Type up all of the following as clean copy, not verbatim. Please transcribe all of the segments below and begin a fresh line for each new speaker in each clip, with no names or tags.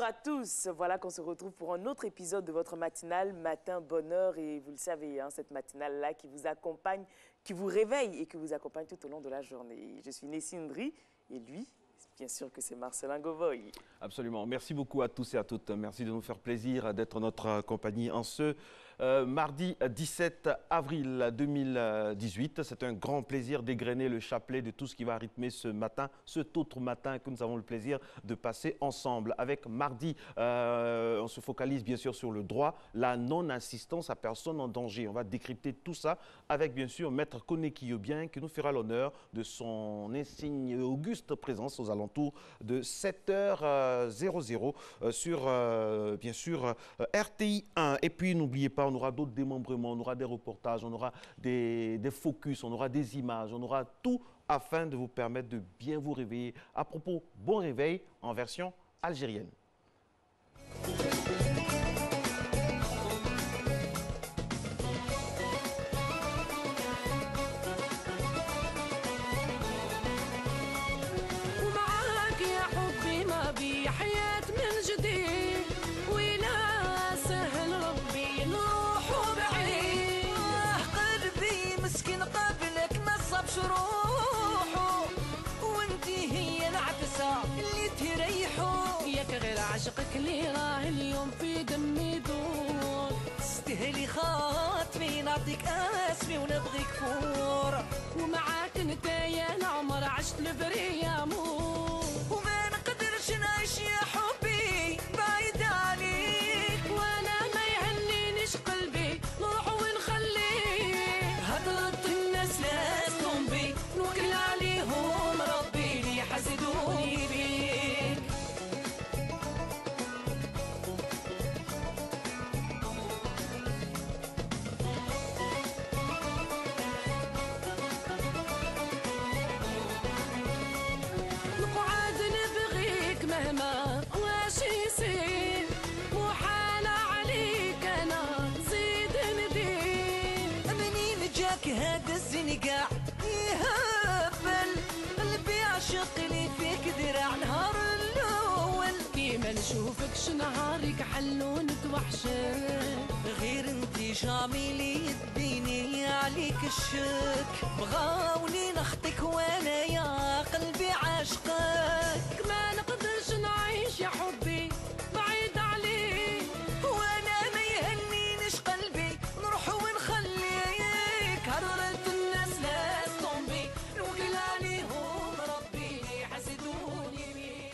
à tous, voilà qu'on se retrouve pour un autre épisode de votre matinale Matin Bonheur et vous le savez, hein, cette matinale-là qui vous accompagne, qui vous réveille et qui vous accompagne tout au long de la journée. Je suis Nessie Ndri et lui, bien sûr que c'est Marcelin Govoy.
Absolument. Merci beaucoup à tous et à toutes. Merci de nous faire plaisir d'être notre compagnie en ce mardi 17 avril 2018. C'est un grand plaisir d'égrener le chapelet de tout ce qui va rythmer ce matin, cet autre matin que nous avons le plaisir de passer ensemble. Avec mardi, on se focalise bien sûr sur le droit, la non-assistance à personne en danger. On va décrypter tout ça avec bien sûr Maître Koné Kiyobien qui nous fera l'honneur de son insigne auguste présence aux alentours de 7h00 sur bien sûr RTI 1. Et puis n'oubliez pas, on aura d'autres démembrements, on aura des reportages, on aura des focus, on aura des images, on aura tout afin de vous permettre de bien vous réveiller. À propos, bon réveil en version algérienne.
عشقك اللي راه اليوم في دمي يدور تستاهلي خاطري نعطيك اسمي ونبغيك فور ومعاك نتايا العمر عشت البرية امور وما نقدرش نعيش يا حبي بعيد عليك وانا ما يهنينيش قلبي نروح ونخليك هضرة الناس لا تنبي نوكل عليهم ربي لي حسدوني بيك هذا الزنقاع يهبل قلبي عشقني فيك ذراع نهار الاول كيما نشوفكش نهارك حلو نتوحشك غير انتي جاميلي يديني عليك الشك بغاوني نخطيك وانا يا قلبي عاشقك ما نقدرش نعيش يا حبي بعيد عليك وانا ما يهنينيش قلبي نروح ونخليك هررت الناس لا تطنبي نوكل عليهم ربي يحسدوني بيك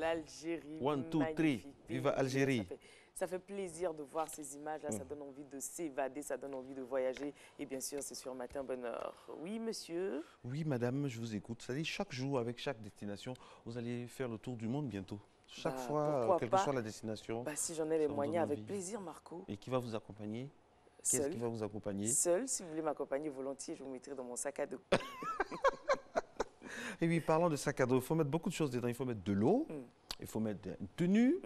L'Algérie,
1, 2, 3, viva Algérie.
Ça fait plaisir de voir ces images-là, ça donne envie de s'évader, ça donne envie de voyager. Et bien sûr, c'est sur Matin Bonheur. Oui, monsieur?
Oui, madame, je vous écoute. Vous savez, chaque jour, avec chaque destination, vous allez faire le tour du monde bientôt. Chaque fois, quelle que soit la destination.
Si j'en ai les moyens, avec plaisir, Marco.
Et qui va vous accompagner? Qu'est-ce qui va vous accompagner?
Seul, si vous voulez m'accompagner volontiers, je vous mettrai dans mon sac à dos.
Et oui, parlant de sac à dos, il faut mettre beaucoup de choses dedans. Il faut mettre de l'eau, il faut mettre une tenue,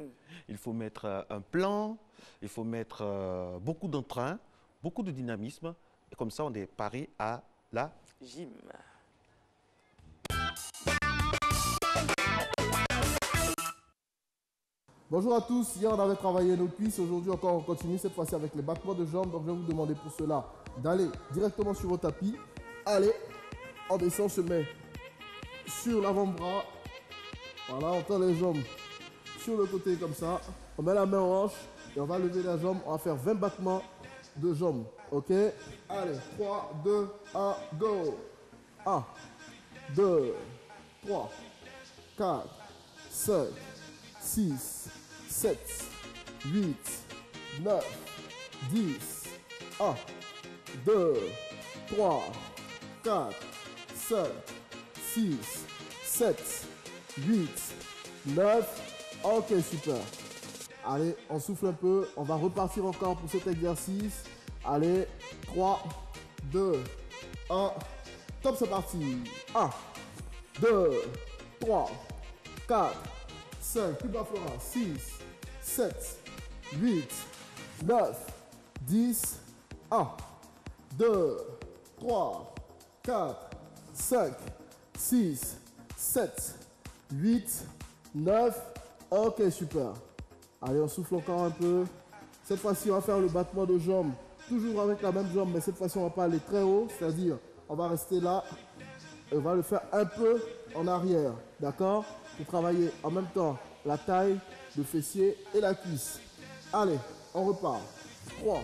il faut mettre un plan, il faut mettre beaucoup d'entrain, beaucoup de dynamisme. Et comme ça, on est paré à la
gym.
Bonjour à tous, hier on avait travaillé nos cuisses, aujourd'hui encore on continue cette fois-ci avec les battements de jambes. Donc je vais vous demander pour cela d'aller directement sur vos tapis. Allez, on descend, on se met sur l'avant-bras. Voilà, on tend les jambes sur le côté comme ça. On met la main en hanche et on va lever la jambe. On va faire 20 battements de jambes. Ok? Allez, 3, 2, 1, go! 1, 2, 3, 4, 5, 6, 7, 8, 9, 10, 1, 2, 3, 4, 5, 6, 7, 8, 9. Ok, super. Allez, on souffle un peu. On va repartir encore pour cet exercice. Allez, 3, 2, 1. Top, c'est parti. 1, 2, 3, 4, 5. Plus bas, Flora. 6, 7, 8, 9, 10. 1, 2, 3, 4, 5, 6, 7, 8, 9. Ok, super. Allez, on souffle encore un peu. Cette fois-ci, on va faire le battement de jambes. Toujours avec la même jambe, mais cette fois-ci, on ne va pas aller très haut. C'est-à-dire, on va rester là. Et on va le faire un peu en arrière. D'accord? Pour travailler en même temps la taille, le fessier et la cuisse. Allez, on repart. 3,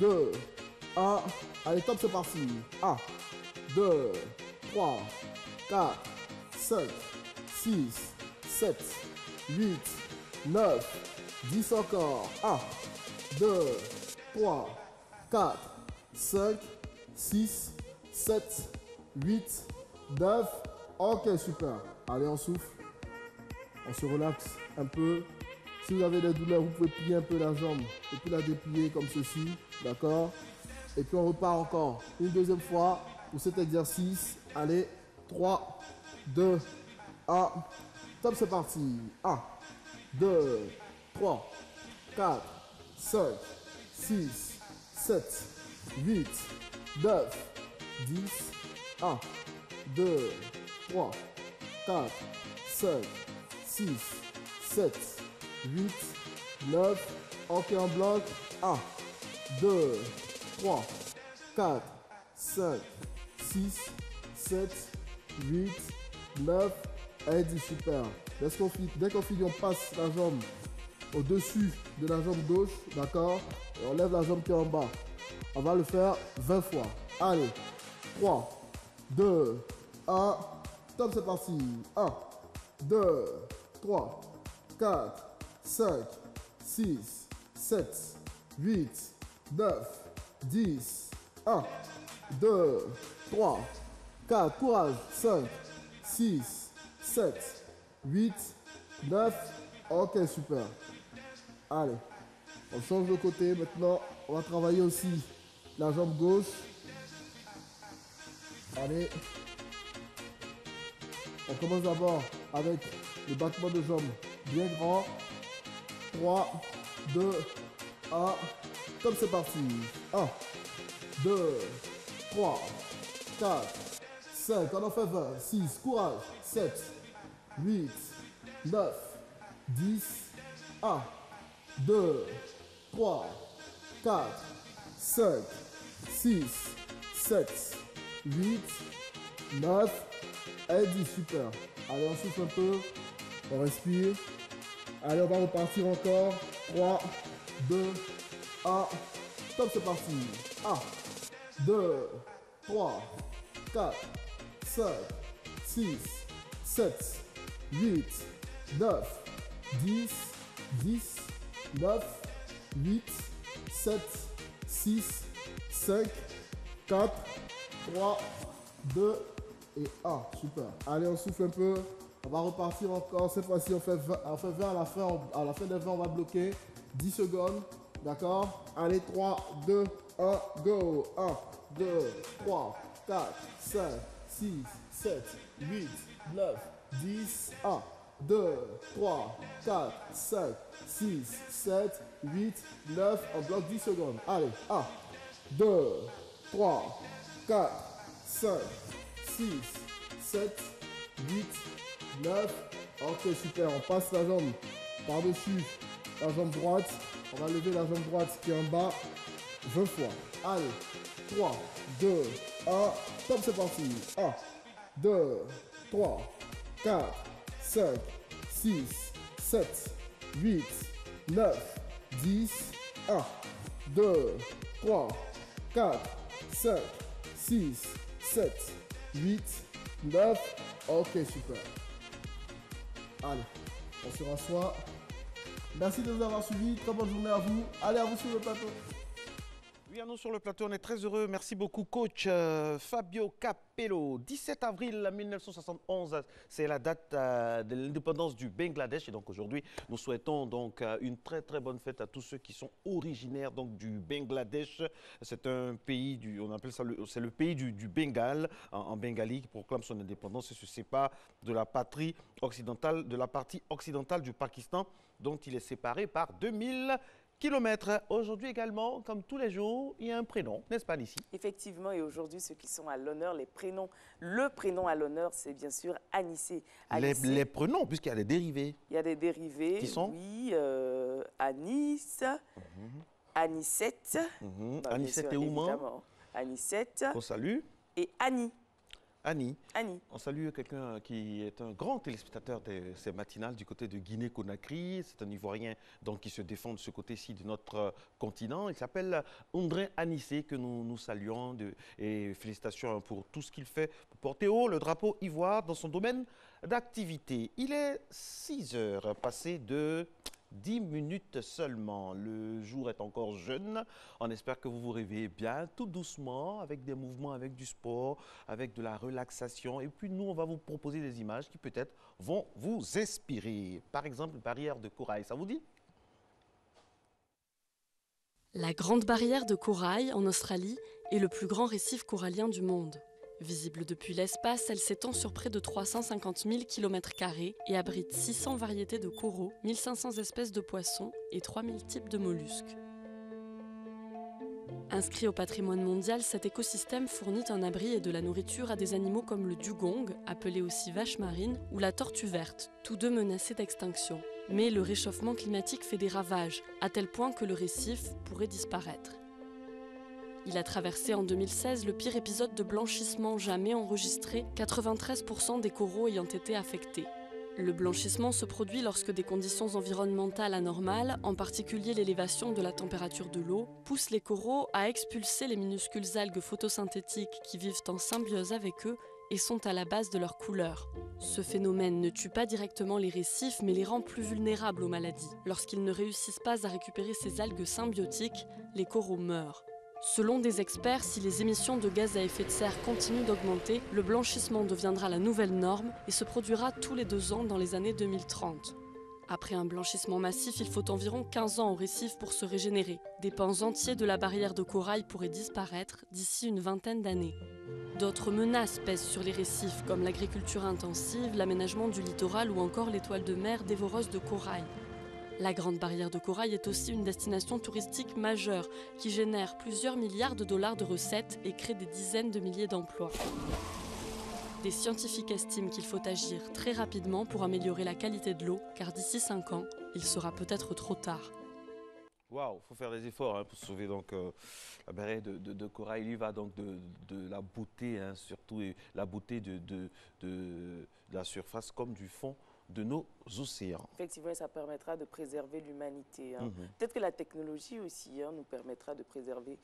2, 1. Allez, top, c'est parti. 1, 2, 3, 4, 5, 6, 7, 8, 9, 10 encore. 1, 2, 3, 4, 5, 6, 7, 8, 9. Ok, super. Allez, on souffle. On se relaxe un peu. Si vous avez des douleurs, vous pouvez plier un peu la jambe et puis la déplier comme ceci. D'accord? Et puis on repart encore une deuxième fois pour cet exercice. Allez, 3, 2, 1. Top, c'est parti. 1, 2, 3, 4, 5, 6, 7, 8, 9, 10. 1, 2, 3, 4, 5, 6, 7, 8, 9. Ok, en bloc. 1, 2, 3, 4, 5, 6, 7, 8, 9. Et 10, super. Dès qu'on finit, on passe la jambe au-dessus de la jambe gauche. D'accord? Et on lève la jambe qui est en bas. On va le faire 20 fois. Allez. 3, 2, 1. Top, c'est parti. 1, 2, 3, 4, 5, 6, 7, 8, 9, 10. 1, 2, 3, 4. Courage. 5, 6, 7, 8, 9. Ok, super. Allez, on change de côté. Maintenant, on va travailler aussi la jambe gauche. Allez. On commence d'abord avec le battement de jambes bien grand. 3, 2, 1. Comme c'est parti. 1, 2, 3, 4, 5. On en fait 20. 6. Courage. 7, 8, 9, 10. 1, 2, 3, 4, 5, 6, 7, 8, 9 et 10. Super. Allez, on souffle un peu. On respire. Allez, on va repartir encore. 3, 2, 1. Top, c'est parti. 1, 2, 3, 4, 5, 6, 7, 8, 9, 10, 10, 9, 8, 7, 6, 5, 4, 3, 2 et 1. Super. Allez, on souffle un peu. On va repartir encore. Cette fois-ci, on fait 20, à la fin. À la fin des 20, on va bloquer 10 secondes. D'accord? Allez, 3, 2, 1, go. 1, 2, 3, 4, 5, 6, 7, 8, 9, 10. 1, 2, 3, 4, 5, 6, 7, 8, 9. On bloque 10 secondes. Allez, 1, 2, 3, 4, 5, 6, 7, 8, 9. Ok, super. On passe la jambe par-dessus la jambe droite. On va lever la jambe droite qui est en bas 20 fois. Allez, 3, 2, 1. Top, c'est parti. 1, 2, 3, 4, 5, 6, 7, 8, 9, 10. 1, 2, 3, 4, 5, 6, 7, 8, 9. Ok, super. Allez, on se rassoit. Merci de nous avoir suivis. Très bonne journée à vous. Allez, à vous sur le plateau.
Oui, à nous sur le plateau, on est très heureux. Merci beaucoup, coach Fabio Capello. 17 avril 1971, c'est la date de l'indépendance du Bangladesh. Et donc aujourd'hui, nous souhaitons donc une très très bonne fête à tous ceux qui sont originaires donc du Bangladesh. C'est un pays on appelle ça c'est le pays du Bengale en bengali qui proclame son indépendance et se sépare de la partie occidentale du Pakistan dont il est séparé par 2004. kilomètres. Aujourd'hui également, comme tous les jours, il y a un prénom, n'est-ce pas, Nissi?
Effectivement, et aujourd'hui, ceux qui sont à l'honneur, les prénoms, le prénom à l'honneur, c'est bien sûr Anissé.
Les prénoms, puisqu'il y a des dérivés.
Il y a des dérivés.
Qui sont?
Oui, Anis, Anissette.
Anissette et Ouman.
Évidemment. Anissette.
On salue.
Et Annie.
Annie.
Annie.
On salue quelqu'un qui est un grand téléspectateur de ces matinales du côté de Guinée-Conakry. C'est un Ivoirien donc, qui se défend de ce côté-ci de notre continent. Il s'appelle André Anissé, que nous saluons. Et félicitations pour tout ce qu'il fait pour porter haut le drapeau ivoire dans son domaine d'activité. Il est 6 heures passées de 10 minutes seulement. Le jour est encore jeune. On espère que vous vous réveillez bien, tout doucement, avec des mouvements, avec du sport, avec de la relaxation. Et puis nous, on va vous proposer des images qui peut-être vont vous inspirer. Par exemple, barrière de corail, ça vous dit?
La Grande Barrière de Corail, en Australie, est le plus grand récif corallien du monde. Visible depuis l'espace, elle s'étend sur près de 350 000 km² et abrite 600 variétés de coraux, 1500 espèces de poissons et 3000 types de mollusques. Inscrit au patrimoine mondial, cet écosystème fournit un abri et de la nourriture à des animaux comme le dugong, appelé aussi vache marine, ou la tortue verte, tous deux menacés d'extinction. Mais le réchauffement climatique fait des ravages, à tel point que le récif pourrait disparaître. Il a traversé en 2016 le pire épisode de blanchissement jamais enregistré, 93% des coraux ayant été affectés. Le blanchissement se produit lorsque des conditions environnementales anormales, en particulier l'élévation de la température de l'eau, poussent les coraux à expulser les minuscules algues photosynthétiques qui vivent en symbiose avec eux et sont à la base de leur couleur. Ce phénomène ne tue pas directement les récifs, mais les rend plus vulnérables aux maladies. Lorsqu'ils ne réussissent pas à récupérer ces algues symbiotiques, les coraux meurent. Selon des experts, si les émissions de gaz à effet de serre continuent d'augmenter, le blanchissement deviendra la nouvelle norme et se produira tous les 2 ans dans les années 2030. Après un blanchissement massif, il faut environ 15 ans au récif pour se régénérer. Des pans entiers de la barrière de corail pourraient disparaître d'ici une vingtaine d'années. D'autres menaces pèsent sur les récifs, comme l'agriculture intensive, l'aménagement du littoral ou encore les toiles de mer dévoreuses de corail. La Grande Barrière de Corail est aussi une destination touristique majeure qui génère plusieurs milliards de dollars de recettes et crée des dizaines de milliers d'emplois. Des scientifiques estiment qu'il faut agir très rapidement pour améliorer la qualité de l'eau, car d'ici 5 ans, il sera peut-être trop tard.
Waouh, il faut faire des efforts pour sauver donc, la barrière de corail. Il y va donc de la beauté, surtout, et la beauté de la surface comme du fond de nos océans.
Effectivement, ça permettra de préserver l'humanité. Peut-être que la technologie aussi nous permettra de préserver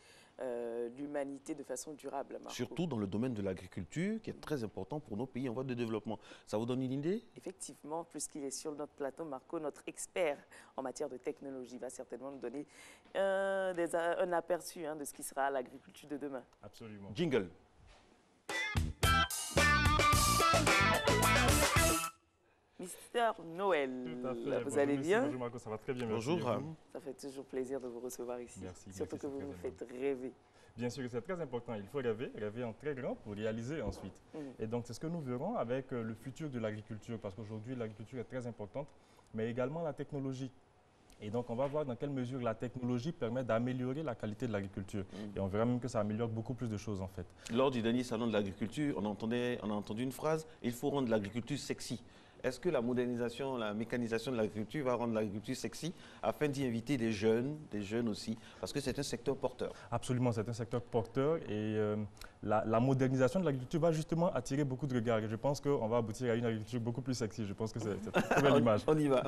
l'humanité de façon durable. Marco.
Surtout dans le domaine de l'agriculture, qui est très important pour nos pays en voie de développement. Ça vous donne une idée?
Effectivement, puisqu'il est sur notre plateau, Marco, notre expert en matière de technologie, va certainement nous donner un aperçu de ce qui sera l'agriculture de demain.
Absolument.
Jingle.
Mister Noël,
Tout à fait.
vous allez bien?
Bonjour Marco, ça va très bien, merci.
Bonjour.
Ça fait toujours plaisir de vous recevoir ici.
Merci.
Surtout que vous nous faites rêver.
Bien sûr que c'est très important, il faut rêver en très grand pour réaliser ensuite. Et donc c'est ce que nous verrons avec le futur de l'agriculture, parce qu'aujourd'hui l'agriculture est très importante, mais également la technologie. Et donc on va voir dans quelle mesure la technologie permet d'améliorer la qualité de l'agriculture. Et on verra même que ça améliore beaucoup plus de choses en fait.
Lors du dernier salon de l'agriculture, on a entendu une phrase, il faut rendre l'agriculture sexy. Est-ce que la modernisation, la mécanisation de l'agriculture va rendre l'agriculture sexy afin d'y inviter des jeunes aussi, parce que c'est un secteur porteur? Absolument,
c'est un secteur porteur et la modernisation de l'agriculture va justement attirer beaucoup de regards. Et je pense qu'on va aboutir à une agriculture beaucoup plus sexy. Je pense que c'est une très belle image.
On y va.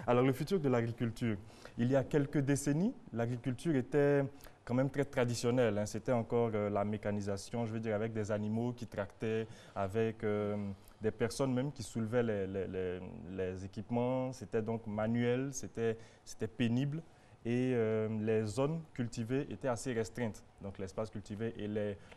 Alors le futur de l'agriculture. Il y a quelques décennies, l'agriculture était quand même très traditionnelle. C'était encore la mécanisation, je veux dire, avec des animaux qui tractaient, avec des personnes même qui soulevaient les équipements. C'était donc manuel, c'était pénible et les zones cultivées étaient assez restreintes. Donc l'espace cultivé et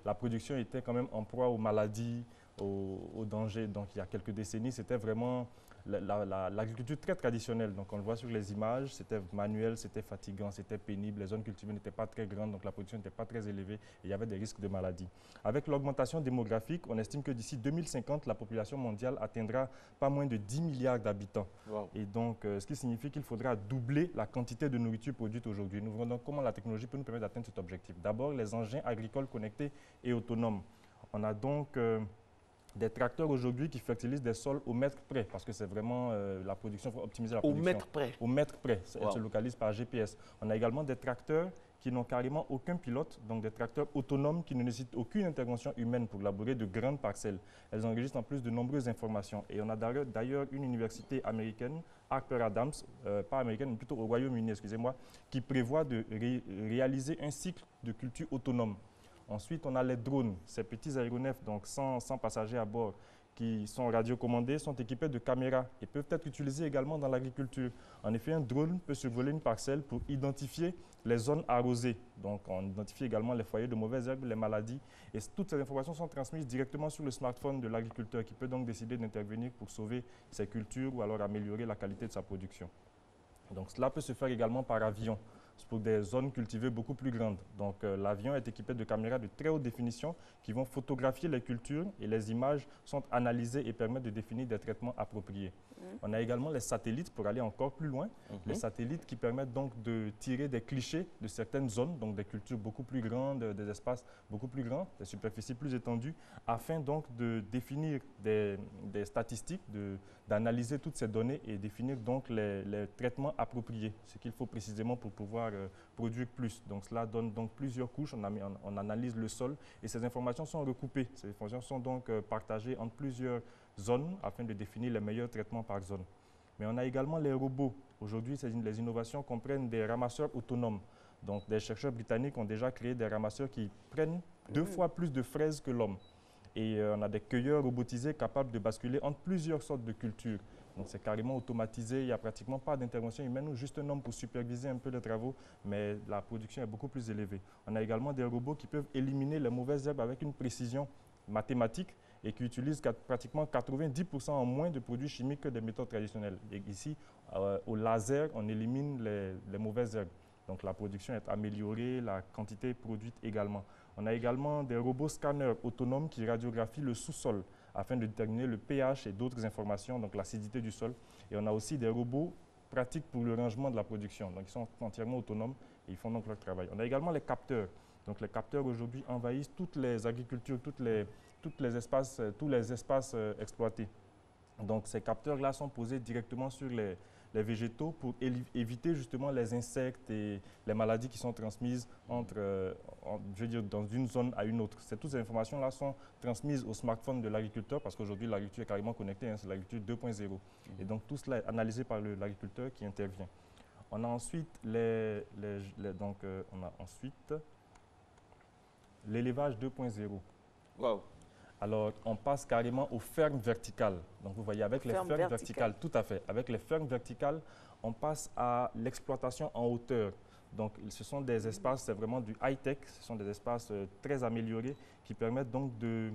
la production était quand même en proie aux maladies, aux dangers. Donc il y a quelques décennies, c'était vraiment l'agriculture très traditionnelle. Donc on le voit sur les images, c'était manuel, c'était fatigant, c'était pénible, les zones cultivées n'étaient pas très grandes, donc la production n'était pas très élevée et il y avait des risques de maladie. Avec l'augmentation démographique, on estime que d'ici 2050, la population mondiale atteindra pas moins de 10 milliards d'habitants.
Wow.
Et donc, ce qui signifie qu'il faudra doubler la quantité de nourriture produite aujourd'hui. Nous verrons donc comment la technologie peut nous permettre d'atteindre cet objectif. D'abord, les engins agricoles connectés et autonomes. On a donc des tracteurs aujourd'hui qui fertilisent des sols au mètre près, parce que c'est vraiment la production, il faut optimiser la production.
Au mètre près?
Au mètre près,
Wow.
elle se localise par GPS. On a également des tracteurs qui n'ont carrément aucun pilote, donc des tracteurs autonomes qui ne nécessitent aucune intervention humaine pour labourer de grandes parcelles. Elles enregistrent en plus de nombreuses informations. Et on a d'ailleurs une université américaine, Harper Adams, pas américaine, mais plutôt au Royaume-Uni, excusez-moi, qui prévoit de réaliser un cycle de culture autonome. Ensuite, on a les drones, ces petits aéronefs, donc sans passagers à bord, qui sont radiocommandés, sont équipés de caméras et peuvent être utilisés également dans l'agriculture. En effet, un drone peut survoler une parcelle pour identifier les zones arrosées. Donc, on identifie également les foyers de mauvaises herbes, les maladies. Et toutes ces informations sont transmises directement sur le smartphone de l'agriculteur qui peut donc décider d'intervenir pour sauver ses cultures ou alors améliorer la qualité de sa production. Donc, cela peut se faire également par avion, pour des zones cultivées beaucoup plus grandes. Donc l'avion est équipé de caméras de très haute définition qui vont photographier les cultures et les images sont analysées et permettent de définir des traitements appropriés. On a également les satellites pour aller encore plus loin. Les satellites qui permettent donc de tirer des clichés de certaines zones, donc des cultures beaucoup plus grandes, des espaces beaucoup plus grands, des superficies plus étendues, afin donc de définir des statistiques, d'analyser toutes ces données et définir donc les traitements appropriés, ce qu'il faut précisément pour pouvoir produire plus. Donc cela donne donc plusieurs couches, on analyse le sol et ces informations sont recoupées. Ces informations sont donc partagées entre plusieurs zones afin de définir les meilleurs traitements par zone. Mais on a également les robots. Aujourd'hui, les innovations comprennent des ramasseurs autonomes. Donc des chercheurs britanniques ont déjà créé des ramasseurs qui prennent 2 fois plus de fraises que l'homme. Et on a des cueilleurs robotisés capables de basculer entre plusieurs sortes de cultures. Donc c'est carrément automatisé, il n'y a pratiquement pas d'intervention humaine ou juste un homme pour superviser un peu les travaux, mais la production est beaucoup plus élevée. On a également des robots qui peuvent éliminer les mauvaises herbes avec une précision mathématique et qui utilisent pratiquement 90% en moins de produits chimiques que des méthodes traditionnelles. Et ici, au laser, on élimine les mauvaises herbes. Donc la production est améliorée, la quantité produite également. On a également des robots scanners autonomes qui radiographient le sous-sol afin de déterminer le pH et d'autres informations, donc l'acidité du sol. Et on a aussi des robots pratiques pour le rangement de la production. Donc ils sont entièrement autonomes et ils font donc leur travail. On a également les capteurs. Donc les capteurs aujourd'hui envahissent toutes les agricultures, tous les espaces exploités. Donc ces capteurs-là sont posés directement sur les végétaux pour éviter justement les insectes et les maladies qui sont transmises dans une zone à une autre. Toutes ces informations-là sont transmises au smartphone de l'agriculteur parce qu'aujourd'hui l'agriculture est carrément connectée, c'est l'agriculture 2.0. Et donc tout cela est analysé par l'agriculteur qui intervient. On a ensuite l'élevage 2.0.
Wow.
Alors, on passe carrément aux fermes verticales. Donc, vous voyez, avec les fermes verticales, tout à fait. Avec les fermes verticales, on passe à l'exploitation en hauteur. Donc, ce sont des espaces, c'est vraiment du high-tech, ce sont des espaces très améliorés qui permettent donc de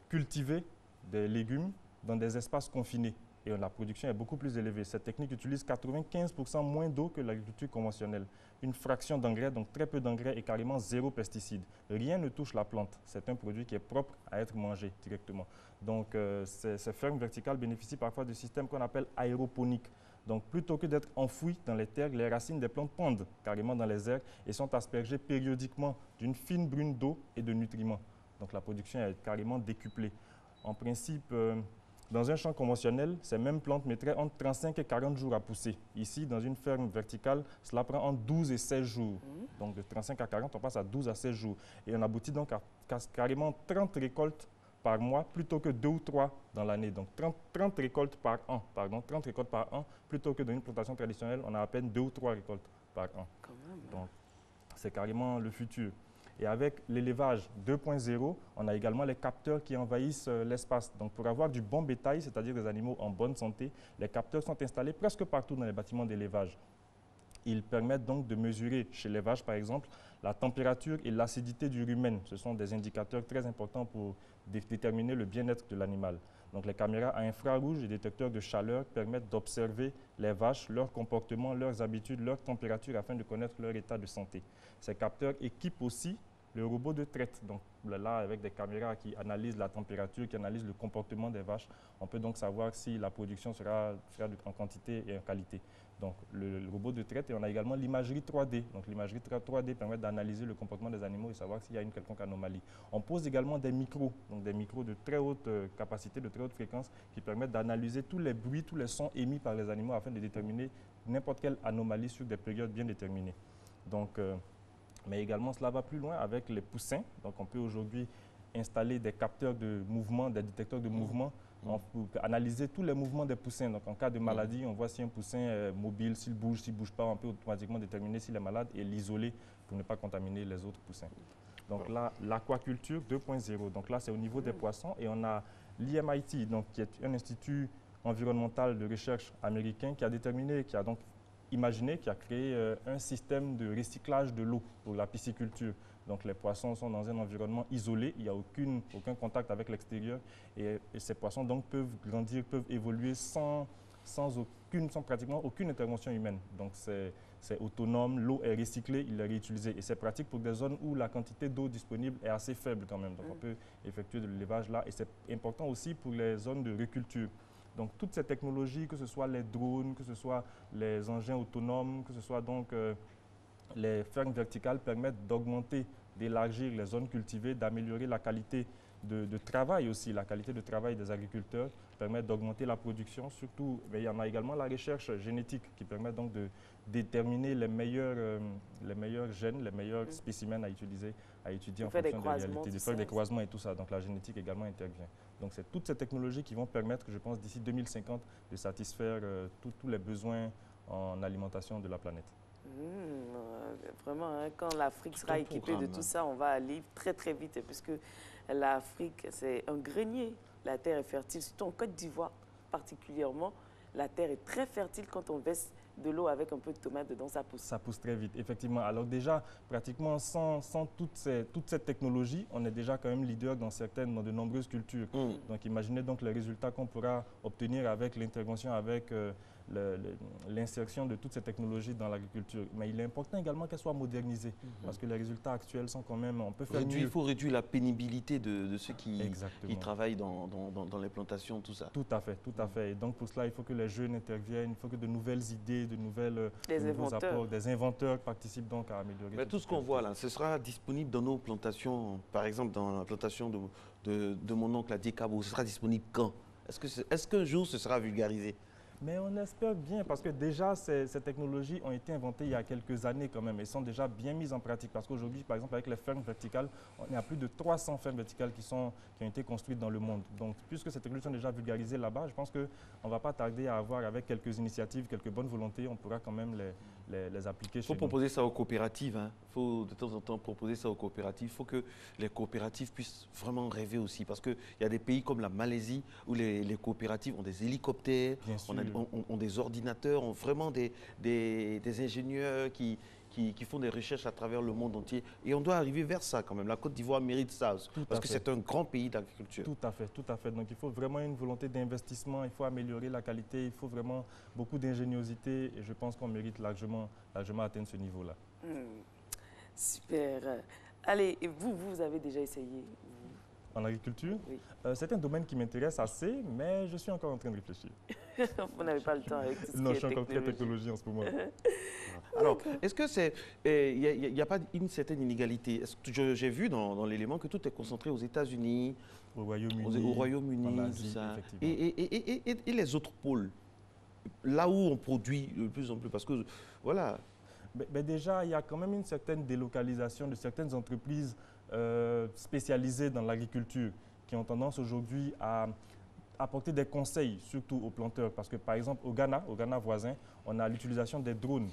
cultiver des légumes dans des espaces confinés. Et la production est beaucoup plus élevée. Cette technique utilise 95% moins d'eau que l'agriculture conventionnelle. Une fraction d'engrais, donc très peu d'engrais et carrément 0 pesticides. Rien ne touche la plante. C'est un produit qui est propre à être mangé directement. Donc ces fermes verticales bénéficient parfois de systèmes qu'on appelle aéroponiques. Donc plutôt que d'être enfouies dans les terres, les racines des plantes pendent carrément dans les airs et sont aspergées périodiquement d'une fine brune d'eau et de nutriments. Donc la production est carrément décuplée. En principe, dans un champ conventionnel, ces mêmes plantes mettraient entre 35 et 40 jours à pousser. Ici, dans une ferme verticale, cela prend entre 12 et 16 jours. Donc de 35 à 40, on passe à 12 à 16 jours. Et on aboutit donc à carrément 30 récoltes par mois plutôt que 2 ou 3 dans l'année. Donc 30 récoltes par an, 30 récoltes par an, plutôt que dans une plantation traditionnelle, on a à peine 2 ou 3 récoltes par an.
Quand même.
Donc c'est carrément le futur. Et avec l'élevage 2.0, on a également les capteurs qui envahissent l'espace. Donc pour avoir du bon bétail, c'est-à-dire des animaux en bonne santé, les capteurs sont installés presque partout dans les bâtiments d'élevage. Ils permettent donc de mesurer chez les vaches, par exemple, la température et l'acidité du rumen. Ce sont des indicateurs très importants pour déterminer le bien-être de l'animal. Donc les caméras à infrarouge et détecteurs de chaleur permettent d'observer les vaches, leur comportement, leurs habitudes, leur température afin de connaître leur état de santé. Ces capteurs équipent aussi le robot de traite. Donc là, avec des caméras qui analysent la température, qui analysent le comportement des vaches, on peut donc savoir si la production sera en quantité et en qualité. Donc le robot de traite, et on a également l'imagerie 3D. Donc l'imagerie 3D permet d'analyser le comportement des animaux et savoir s'il y a une quelconque anomalie. On pose également des micros, donc des micros de très haute capacité, de très haute fréquence, qui permettent d'analyser tous les bruits, tous les sons émis par les animaux afin de déterminer n'importe quelle anomalie sur des périodes bien déterminées. Donc, mais également, cela va plus loin avec les poussins. Donc on peut aujourd'hui installer des capteurs de mouvement, des détecteurs de mouvement, pour analyser tous les mouvements des poussins. Donc, en cas de maladie, on voit si un poussin est mobile, s'il ne bouge pas, on peut automatiquement déterminer s'il est malade et l'isoler pour ne pas contaminer les autres poussins. Donc là, l'aquaculture 2.0. Donc là, c'est au niveau des poissons et on a l'IMIT, donc qui est un institut environnemental de recherche américain qui a déterminé, qui a donc imaginé, qui a créé un système de recyclage de l'eau pour la pisciculture. Donc les poissons sont dans un environnement isolé, il n'y a aucun contact avec l'extérieur et ces poissons donc peuvent grandir, peuvent évoluer sans pratiquement aucune intervention humaine. Donc c'est autonome, l'eau est recyclée, il est réutilisé et c'est pratique pour des zones où la quantité d'eau disponible est assez faible quand même. Donc on peut effectuer de l'élevage là et c'est important aussi pour les zones de reculture. Donc toutes ces technologies, que ce soit les drones, que ce soit les engins autonomes, que ce soit donc les fermes verticales permettent d'augmenter, d'élargir les zones cultivées, d'améliorer la qualité de travail aussi. La qualité de travail des agriculteurs permet d'augmenter la production, surtout, mais il y en a également la recherche génétique qui permet donc de déterminer les meilleurs gènes, les meilleurs spécimens à utiliser, à étudier en fonction des réalités, de faire des croisements et tout ça. Donc la génétique également intervient. Donc c'est toutes ces technologies qui vont permettre, je pense, d'ici 2050, de satisfaire tous les besoins en alimentation de la planète.
Vraiment, hein, quand l'Afrique sera équipée de tout ça, on va aller très très vite, puisque l'Afrique, c'est un grenier. La terre est fertile, surtout en Côte d'Ivoire particulièrement. La terre est très fertile quand on verse de l'eau avec un peu de tomate dedans, ça pousse. Ça pousse
très vite, effectivement. Alors déjà, pratiquement sans toute cette technologie, on est déjà quand même leader dans de nombreuses cultures. Donc imaginez donc les résultats qu'on pourra obtenir avec l'intervention, avec l'insertion de toutes ces technologies dans l'agriculture. Mais il est important également qu'elles soient modernisées, parce que les résultats actuels sont quand même, on peut faire mieux.
Il faut réduire la pénibilité de ceux qui travaillent dans les plantations, tout ça.
Tout à fait. Et donc pour cela, il faut que les jeunes interviennent, il faut que de nouvelles idées, de nouveaux apports, des inventeurs participent donc à améliorer.
Mais tout ce qu'on voit là, ce sera disponible dans nos plantations, par exemple dans la plantation de mon oncle à Dikabo, ce sera disponible quand? Est-ce qu'un jour ce sera vulgarisé?
Mais on espère bien, parce que déjà, ces technologies ont été inventées il y a quelques années quand même et sont déjà bien mises en pratique. Parce qu'aujourd'hui, par exemple, avec les fermes verticales, on est à plus de 300 fermes verticales qui ont été construites dans le monde. Donc, puisque ces technologies sont déjà vulgarisées là-bas, je pense qu'on ne va pas tarder à avoir, avec quelques initiatives, quelques bonnes volontés, on pourra quand même les appliquer chez nous.
Il faut proposer ça aux coopératives. Il faut de temps en temps proposer ça aux coopératives. Il faut que les coopératives puissent vraiment rêver aussi. Parce qu'il y a des pays comme la Malaisie où les coopératives ont des hélicoptères, ont des ordinateurs, ont vraiment des ingénieurs qui font des recherches à travers le monde entier. Et on doit arriver vers ça quand même. La Côte d'Ivoire mérite ça, parce que c'est un grand pays d'agriculture.
Tout à fait. Donc il faut vraiment une volonté d'investissement, il faut améliorer la qualité, il faut vraiment beaucoup d'ingéniosité et je pense qu'on mérite largement atteindre ce niveau-là.
Super. Allez, et vous avez déjà essayé?
En agriculture?
Oui.
C'est un domaine qui m'intéresse assez, mais je suis encore en train de réfléchir.
Vous n'avez pas le temps avec tout ce qui est
Non, je suis encore très technologie en ce moment.
Alors, est-ce que il n'y a pas une certaine inégalité? J'ai vu dans l'élément que tout est concentré aux États-Unis,
au Royaume-Uni,
en Asie, tout ça. Et les autres pôles, là où on produit de plus en plus, parce que voilà.
Mais déjà, il y a quand même une certaine délocalisation de certaines entreprises spécialisées dans l'agriculture qui ont tendance aujourd'hui à apporter des conseils, surtout aux planteurs. Parce que, par exemple, au Ghana voisin, on a l'utilisation des drones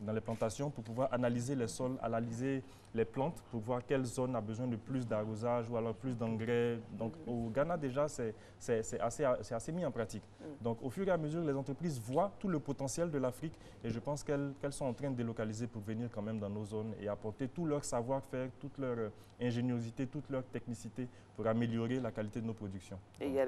dans les plantations pour pouvoir analyser les sols, analyser les plantes, pour voir quelle zone a besoin de plus d'arrosage ou alors plus d'engrais. Donc, au Ghana, déjà, c'est assez mis en pratique. Donc, au fur et à mesure, les entreprises voient tout le potentiel de l'Afrique et je pense qu'elles sont en train de délocaliser pour venir quand même dans nos zones et apporter tout leur savoir-faire, toute leur ingéniosité, toute leur technicité pour améliorer la qualité de nos productions.
Et il y a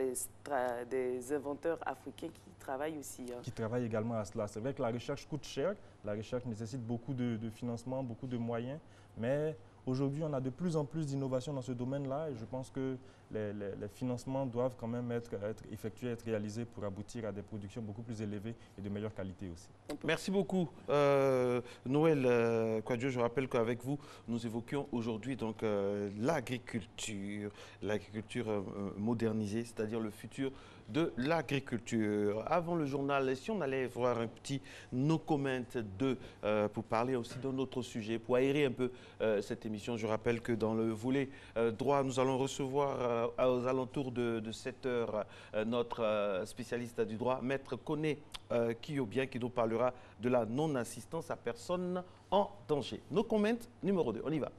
des inventeurs africains qui travaillent aussi. Hein.
Qui travaillent également à cela. C'est vrai que la recherche coûte cher, la recherche nécessite beaucoup de financement, beaucoup de moyens, mais aujourd'hui, on a de plus en plus d'innovations dans ce domaine-là et je pense que les financements doivent quand même être effectués, être réalisés pour aboutir à des productions beaucoup plus élevées et de meilleure qualité aussi.
Merci beaucoup, Noël Kwadjo. Je rappelle qu'avec vous, nous évoquions aujourd'hui donc l'agriculture modernisée, c'est-à-dire le futur de l'agriculture. Avant le journal, si on allait voir un petit no comment pour parler aussi d'un autre sujet, pour aérer un peu cette émission, je rappelle que dans le volet droit, nous allons recevoir aux alentours de 7 heures notre spécialiste du droit, Maître Koné Kiobien, qui nous parlera de la non-assistance à personne en danger. No comment numéro 2, on y va.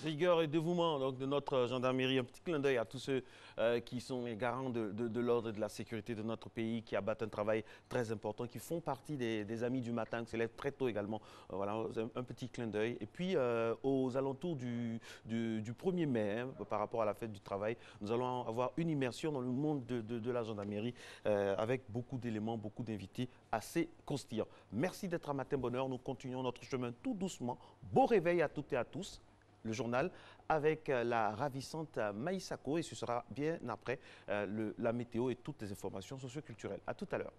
Rigueur et dévouement donc, de notre gendarmerie. Un petit clin d'œil à tous ceux qui sont les garants de l'ordre et de la sécurité de notre pays, qui abattent un travail très important, qui font partie des amis du matin, qui se lèvent très tôt également. Voilà, un petit clin d'œil. Et puis, aux alentours du 1er mai, hein, par rapport à la fête du travail, nous allons avoir une immersion dans le monde de la gendarmerie avec beaucoup d'éléments, beaucoup d'invités assez constillants. Merci d'être à Matin Bonheur. Nous continuons notre chemin tout doucement. Beau réveil à toutes et à tous. Le journal avec la ravissante Maïsako et ce sera bien après la météo et toutes les informations socioculturelles. À tout à l'heure.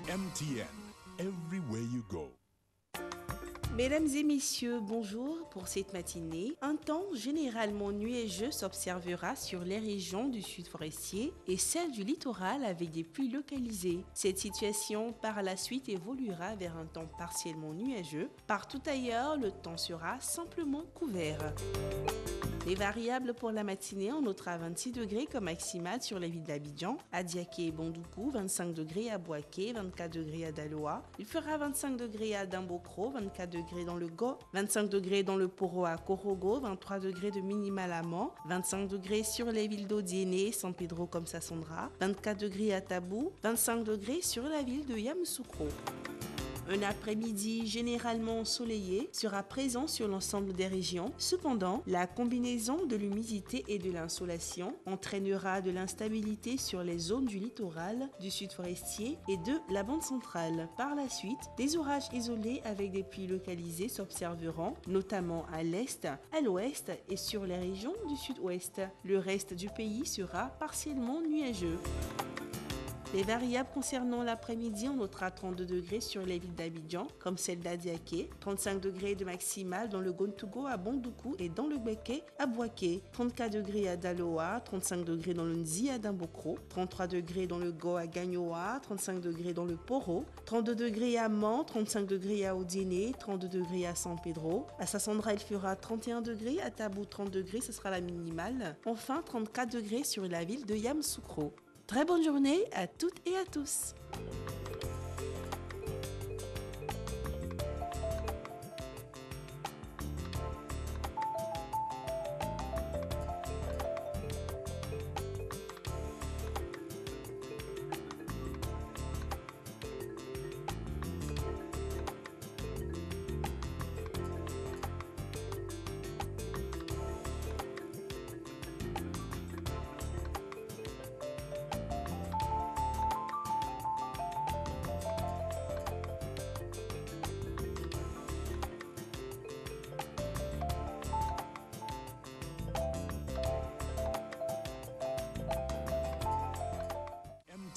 MTN, everywhere you go.
Mesdames et messieurs, bonjour pour cette matinée. Un temps généralement nuageux s'observera sur les régions du sud forestier et celles du littoral avec des pluies localisées. Cette situation par la suite évoluera vers un temps partiellement nuageux. Partout ailleurs, le temps sera simplement couvert. Les variables pour la matinée, on notera 26 degrés comme maximale sur les villes d'Abidjan, à Diaké et Bondoukou, 25 degrés à Boaké, 24 degrés à Daloa. Il fera 25 degrés à Dambokro, 24 degrés dans le Go, 25 degrés dans le Poro à Korogo, 23 degrés de minimal à Mans, 25 degrés sur les villes d'Odiéné, San Pedro comme Sassandra, 24 degrés à Tabou, 25 degrés sur la ville de Yamoussoukro. Un après-midi généralement ensoleillé sera présent sur l'ensemble des régions. Cependant, la combinaison de l'humidité et de l'insolation entraînera de l'instabilité sur les zones du littoral, du sud forestier et de la bande centrale. Par la suite, des orages isolés avec des pluies localisées s'observeront, notamment à l'est, à l'ouest et sur les régions du sud-ouest. Le reste du pays sera partiellement nuageux. Les variables concernant l'après-midi, on notera 32 degrés sur les villes d'Abidjan, comme celle d'Adiaké, 35 degrés de maximal dans le Gontougo à Bondoukou et dans le Béké à Boaké, 34 degrés à Daloa, 35 degrés dans le Nzi à Dambokro, 33 degrés dans le Go à Gagnoa, 35 degrés dans le Poro, 32 degrés à Mans, 35 degrés à Odiné, 32 degrés à San Pedro. À Sassandra, il fera 31 degrés, à Tabou 30 degrés, ce sera la minimale. Enfin, 34 degrés sur la ville de Yamoussoukro. Très bonne journée à toutes et à tous.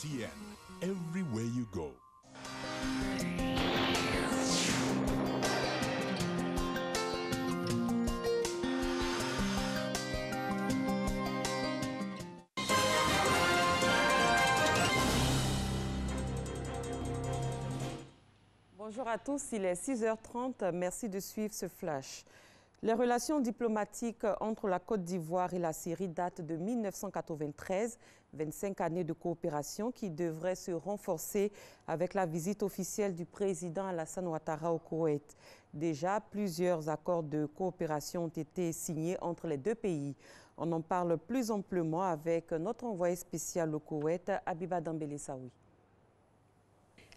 MTN, everywhere you go.
Bonjour à tous, il est 6h30, merci de suivre ce flash. Les relations diplomatiques entre la Côte d'Ivoire et la Syrie datent de 1993, 25 années de coopération qui devraient se renforcer avec la visite officielle du président Alassane Ouattara au Koweït. Déjà, plusieurs accords de coopération ont été signés entre les deux pays. On en parle plus amplement avec notre envoyé spécial au Koweït, Abiba Dambélé Saoui.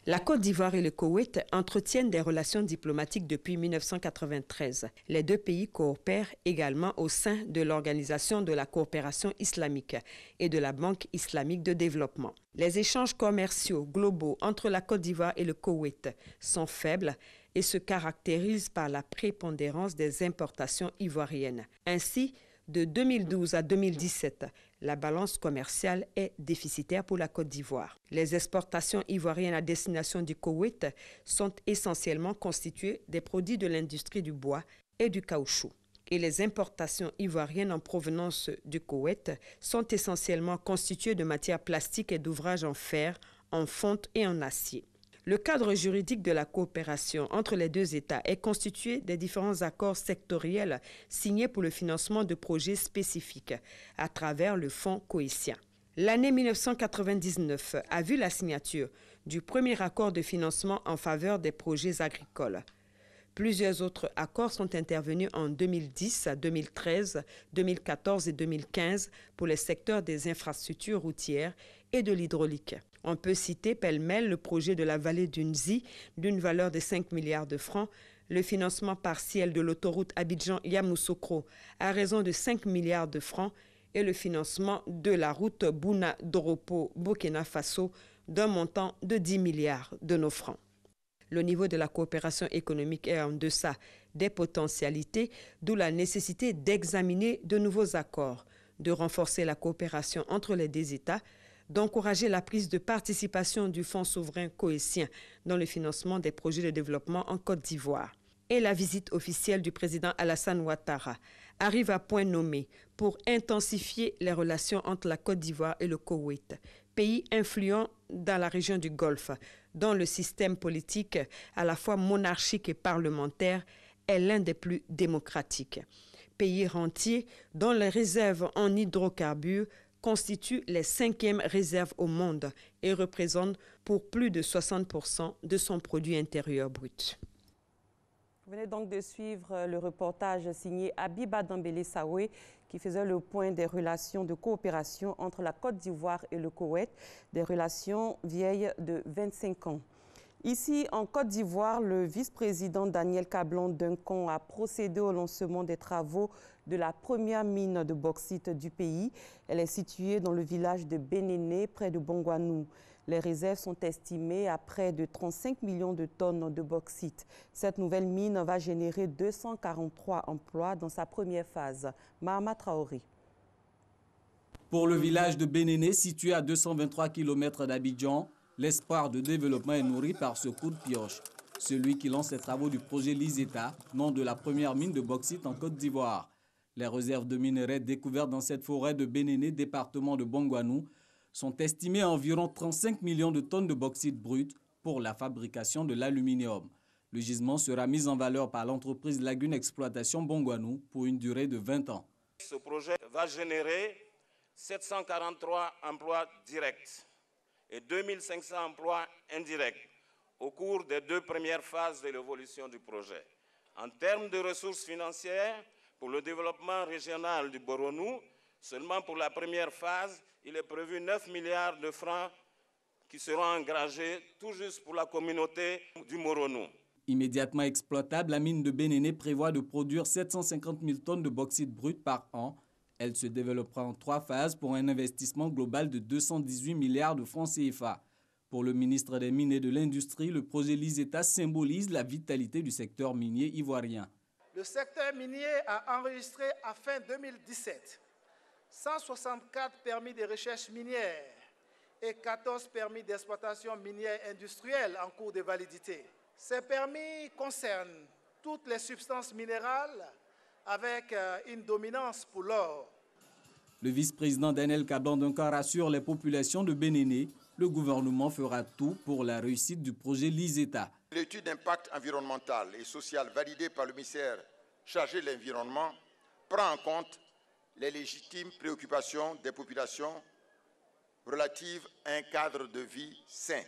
La Côte d'Ivoire et le Koweït entretiennent des relations diplomatiques depuis 1993. Les deux pays coopèrent également au sein de l'Organisation de la coopération islamique et de la Banque islamique de développement. Les échanges commerciaux globaux entre la Côte d'Ivoire et le Koweït sont faibles et se caractérisent par la prépondérance des importations ivoiriennes. Ainsi, de 2012 à 2017, la balance commerciale est déficitaire pour la Côte d'Ivoire. Les exportations ivoiriennes à destination du Koweït sont essentiellement constituées des produits de l'industrie du bois et du caoutchouc. Et les importations ivoiriennes en provenance du Koweït sont essentiellement constituées de matières plastiques et d'ouvrages en fer, en fonte et en acier. Le cadre juridique de la coopération entre les deux États est constitué des différents accords sectoriels signés pour le financement de projets spécifiques à travers le Fonds cohétien. L'année 1999 a vu la signature du premier accord de financement en faveur des projets agricoles. Plusieurs autres accords sont intervenus en 2010, 2013, 2014 et 2015 pour les secteurs des infrastructures routières et de l'hydraulique. On peut citer pêle-mêle le projet de la vallée du Nzi d'une valeur de 5 milliards de francs, le financement partiel de l'autoroute Abidjan-Yamoussoukro à raison de 5 milliards de francs et le financement de la route Bouna-Doropo-Burkina Faso d'un montant de 10 milliards de nos francs. Le niveau de la coopération économique est en deçà des potentialités, d'où la nécessité d'examiner de nouveaux accords, de renforcer la coopération entre les deux États, d'encourager la prise de participation du Fonds souverain cohétien dans le financement des projets de développement en Côte d'Ivoire. Et la visite officielle du président Alassane Ouattara arrive à point nommé pour intensifier les relations entre la Côte d'Ivoire et le Koweït, pays influent dans la région du Golfe, dont le système politique, à la fois monarchique et parlementaire, est l'un des plus démocratiques. Pays rentier dont les réserves en hydrocarbures constituent les 5e réserves au monde et représentent pour plus de 60% de son produit intérieur brut.
Vous venez donc de suivre le reportage signé Abiba Dambélé Saoui qui faisait le point des relations de coopération entre la Côte d'Ivoire et le Koweït, des relations vieilles de 25 ans. Ici, en Côte d'Ivoire, le vice-président Daniel Kablan-Duncan a procédé au lancement des travaux de la première mine de bauxite du pays. Elle est située dans le village de Bénéné, près de Bongouanou. Les réserves sont estimées à près de 35 millions de tonnes de bauxite. Cette nouvelle mine va générer 243 emplois dans sa première phase. Mahama Traoré.
Pour le village de Bénéné, situé à 223 km d'Abidjan, l'espoir de développement est nourri par ce coup de pioche. Celui qui lance les travaux du projet Liseta, nom de la première mine de bauxite en Côte d'Ivoire. Les réserves de minerais découvertes dans cette forêt de Bénéné, département de Bongouanou, sont estimées à environ 35 millions de tonnes de bauxite brut pour la fabrication de l'aluminium. Le gisement sera mis en valeur par l'entreprise Lagune Exploitation Bongouanou pour une durée de 20 ans.
Ce projet va générer 743 emplois directs et 2500 emplois indirects au cours des 2 premières phases de l'évolution du projet. En termes de ressources financières, pour le développement régional du Boronou, seulement pour la première phase, il est prévu 9 milliards de francs qui seront engagés tout juste pour la communauté du Moronou.
Immédiatement exploitable, la mine de Bénéné prévoit de produire 750 000 tonnes de bauxite brut par an. Elle se développera en 3 phases pour un investissement global de 218 milliards de francs CFA. Pour le ministre des Mines et de l'Industrie, le projet Liseta symbolise la vitalité du secteur minier ivoirien.
Le secteur minier a enregistré à fin 2017 164 permis de recherche minière et 14 permis d'exploitation minière industrielle en cours de validité. Ces permis concernent toutes les substances minérales avec une dominance pour l'or.
Le vice-président Daniel Kablan-Duncan rassure les populations de Bénéné. Le gouvernement fera tout pour la réussite du projet Liseta.
L'étude d'impact environnemental et social validée par le ministère chargé de l'environnement prend en compte les légitimes préoccupations des populations relatives à un cadre de vie sain.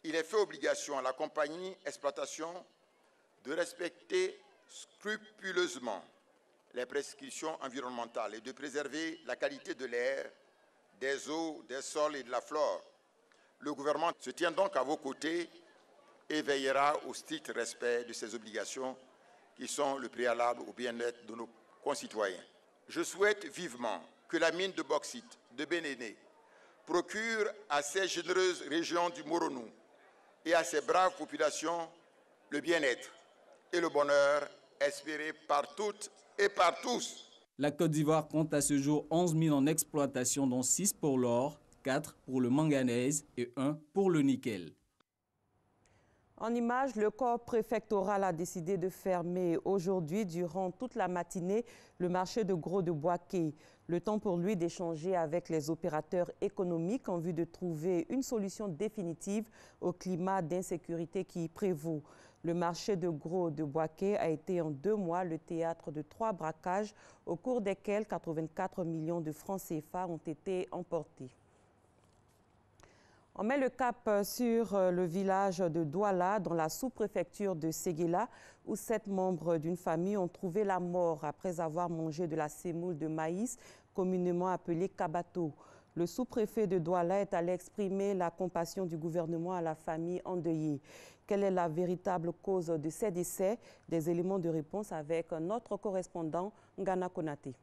Il est fait obligation à la compagnie exploitation de respecter scrupuleusement les prescriptions environnementales et de préserver la qualité de l'air, des eaux, des sols et de la flore. Le gouvernement se tient donc à vos côtés et veillera au strict respect de ces obligations qui sont le préalable au bien-être de nos concitoyens. Je souhaite vivement que la mine de bauxite de Bénéné procure à ces généreuses régions du Moronou et à ces braves populations le bien-être et le bonheur espérés par toutes et par tous.
La Côte d'Ivoire compte à ce jour 11 mines en exploitation, dont 6 pour l'or, 4 pour le manganèse et 1 pour le nickel.
En images, le corps préfectoral a décidé de fermer aujourd'hui, durant toute la matinée, le marché de gros de Boaké. Le temps pour lui d'échanger avec les opérateurs économiques en vue de trouver une solution définitive au climat d'insécurité qui y prévaut. Le marché de gros de Boaké a été en 2 mois le théâtre de 3 braquages au cours desquels 84 millions de francs CFA ont été emportés. On met le cap sur le village de Douala, dans la sous-préfecture de Séguéla, où 7 membres d'une famille ont trouvé la mort après avoir mangé de la semoule de maïs, communément appelée kabato. Le sous-préfet de Douala est allé exprimer la compassion du gouvernement à la famille endeuillée. Quelle est la véritable cause de ces décès? Des éléments de réponse avec notre correspondant Ngana Konaté.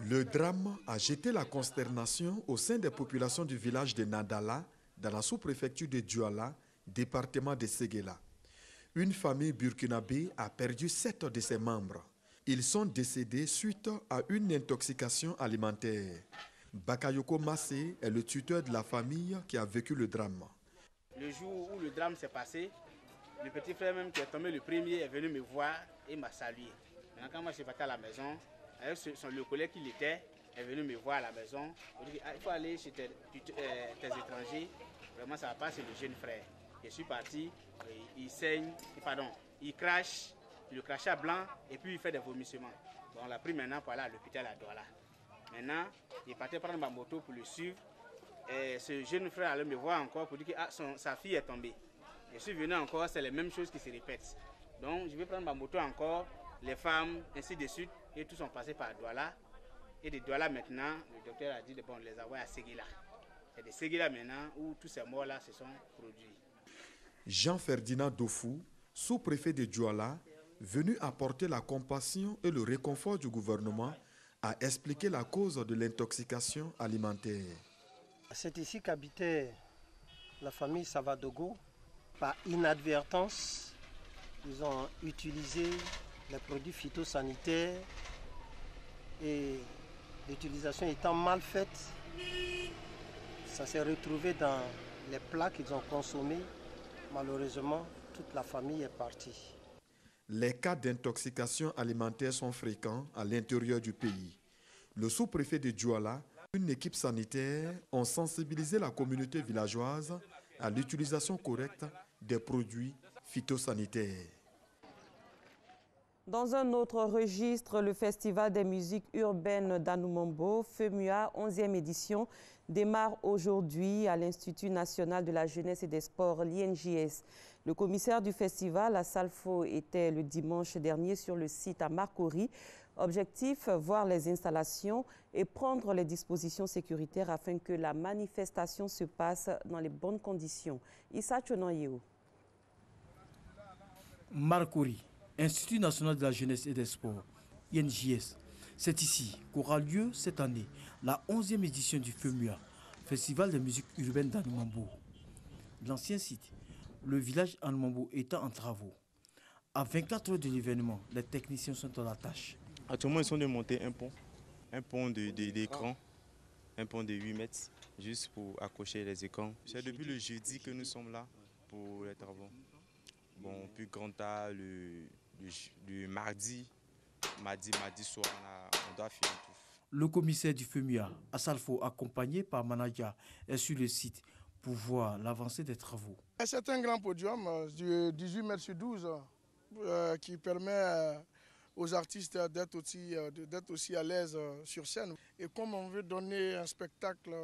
Le drame a jeté la consternation au sein des populations du village de Nadala, dans la sous-préfecture de Douala, département de Séguéla. Une famille burkinabé a perdu 7 de ses membres. Ils sont décédés suite à une intoxication alimentaire. Bakayoko Massé est le tuteur de la famille qui a vécu le drame.
Le jour où le drame s'est passé, le petit frère même qui est tombé le premier est venu me voir et m'a salué. Maintenant, quand moi je suis parti à la maison, avec le collègue qu'il était, est venu me voir à la maison. Il dit, il faut aller chez tes étrangers. Vraiment, ça va pas, c'est le jeune frère. Je suis parti, il saigne, il crache, le crachat blanc, et puis il fait des vomissements. Bon, on l'a pris maintenant pour aller à l'hôpital à Douala. Maintenant, il est parti prendre ma moto pour le suivre. Et ce jeune frère allait me voir encore pour dire que sa fille est tombée. Je suis venu encore, c'est les mêmes choses qui se répètent. Donc, je vais prendre ma moto encore, les femmes, ainsi de suite. Et tous sont passés par Douala. Et de Douala maintenant, le docteur a dit de bon, les avoir à Séguéla. C'est des Séguéla maintenant où tous ces morts-là se sont produits.
Jean-Ferdinand Dofou, sous-préfet de Douala, venu apporter la compassion et le réconfort du gouvernement, a expliqué la cause de l'intoxication alimentaire.
C'est ici qu'habitait la famille Savadogo. Par inadvertance, ils ont utilisé les produits phytosanitaires et l'utilisation étant mal faite, ça s'est retrouvé dans les plats qu'ils ont consommés. Malheureusement, toute la famille est partie.
Les cas d'intoxication alimentaire sont fréquents à l'intérieur du pays. Le sous-préfet de Douala, une équipe sanitaire ont sensibilisé la communauté villageoise à l'utilisation correcte des produits phytosanitaires.
Dans un autre registre, le Festival des musiques urbaines d'Anoumambo, FEMUA, 11e édition, démarre aujourd'hui à l'Institut national de la jeunesse et des sports, l'INJS. Le commissaire du festival, Assalfo, était le dimanche dernier sur le site à Marcory. Objectif, voir les installations et prendre les dispositions sécuritaires afin que la manifestation se passe dans les bonnes conditions. Issa Tchonanyeo.
Marcory, Institut national de la jeunesse et des sports, INJS. C'est ici qu'aura lieu cette année la 11e édition du FEMUA, Festival des musiques urbaines d'Anoumambo. L'ancien site, le village Anoumambo étant en travaux. À 24 heures de l'événement, les techniciens sont à la tâche.
Actuellement, ils sont de monter un pont d'écran, un pont de 8 mètres, juste pour accrocher les écrans. C'est depuis le jeudi que nous sommes là pour les travaux. Bon, puis quant à le mardi soir, on doit finir tout.
Le commissaire du FEMUA, Assalfo, accompagné par Manaja, est sur le site pour voir l'avancée des travaux.
C'est un grand podium de 18 mètres sur 12 qui permet aux artistes d'être aussi à l'aise sur scène. Et comme on veut donner un spectacle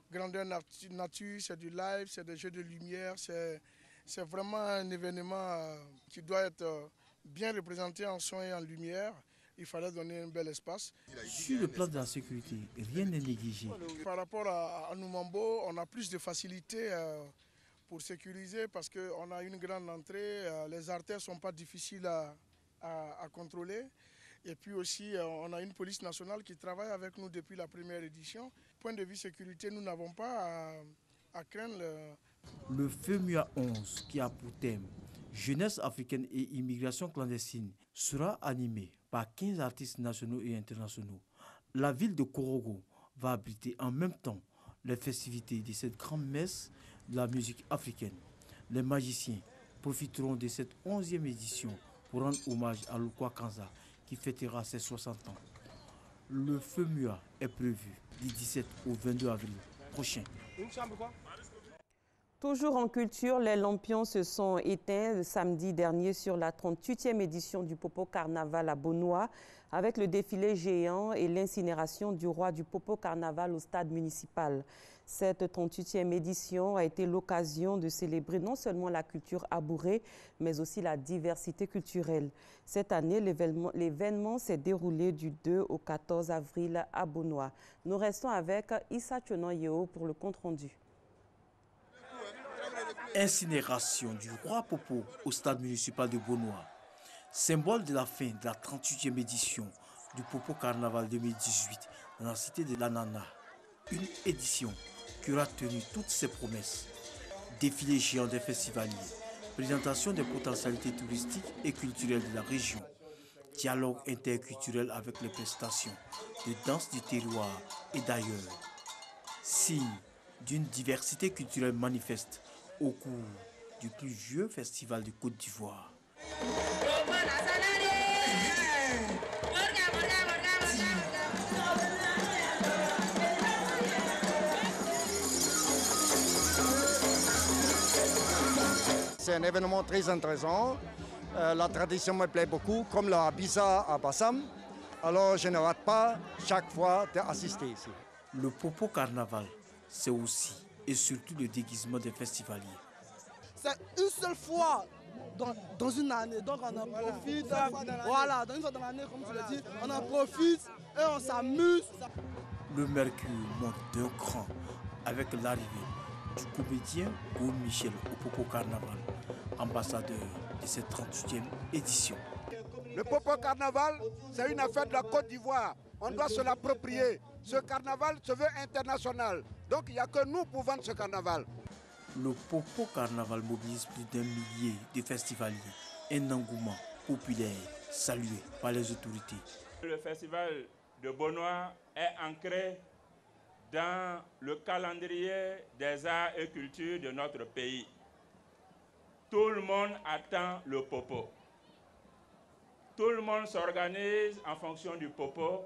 grandeur nature, c'est du live, c'est des jeux de lumière, c'est vraiment un événement qui doit être bien représenté en son et en lumière. Il fallait donner un bel espace.
Sur le plan de la sécurité, rien n'est négligé.
Par rapport à Anoumambo, on a plus de facilité pour sécuriser parce qu'on a une grande entrée. Les artères ne sont pas difficiles à contrôler. Et puis aussi, on a une police nationale qui travaille avec nous depuis la première édition. Point de vue sécurité, nous n'avons pas à craindre.
Le FEMUA 11, qui a pour thème Jeunesse africaine et immigration clandestine, sera animé par 15 artistes nationaux et internationaux. La ville de Korogo va abriter en même temps les festivités de cette grande messe de la musique africaine. Les magiciens profiteront de cette 11e édition pour rendre hommage à Lukwa Kanza qui fêtera ses 60 ans. Le FEMUA est prévu du 17 au 22 avril prochain.
Toujours en culture, les lampions se sont éteints le samedi dernier sur la 38e édition du Popo Carnaval à Bonois avec le défilé géant et l'incinération du roi du Popo Carnaval au stade municipal. Cette 38e édition a été l'occasion de célébrer non seulement la culture abourée, mais aussi la diversité culturelle. Cette année, l'événement s'est déroulé du 2 au 14 avril à Bonois. Nous restons avec Issa Tchonanyeo pour le compte-rendu.
Incinération du roi Popo au stade municipal de Bonois. Symbole de la fin de la 38e édition du Popo Carnaval 2018 dans la cité de l'Anana. Une édition qui aura tenu toutes ses promesses. Défilé géant des festivaliers, présentation des potentialités touristiques et culturelles de la région, dialogue interculturel avec les prestations de danse du terroir et d'ailleurs. Signe d'une diversité culturelle manifeste au cours du plus vieux festival de Côte d'Ivoire.
C'est un événement très intéressant. La tradition me plaît beaucoup, comme la Bisa à Bassam. Alors je ne rate pas chaque fois d'assister ici.
Le Popo Carnaval, c'est aussi et surtout le déguisement des festivaliers.
C'est une seule fois dans une année, donc on en profite. Voilà, une fois dans l'année, comme tu l'as dit, on en profite et on s'amuse.
Le mercure monte d'un cran avec l'arrivée du comédien Gaulle Michel au Popo Carnaval, ambassadeur de cette 38e édition.
Le Popo Carnaval, c'est une affaire de la Côte d'Ivoire. On doit se l'approprier. Ce carnaval se veut international. Donc il n'y a que nous pour vendre ce carnaval.
Le Popo Carnaval mobilise plus d'1 millier de festivaliers. Un engouement populaire salué par les autorités.
Le festival de Bonois est ancré dans le calendrier des arts et cultures de notre pays. Tout le monde attend le Popo. Tout le monde s'organise en fonction du Popo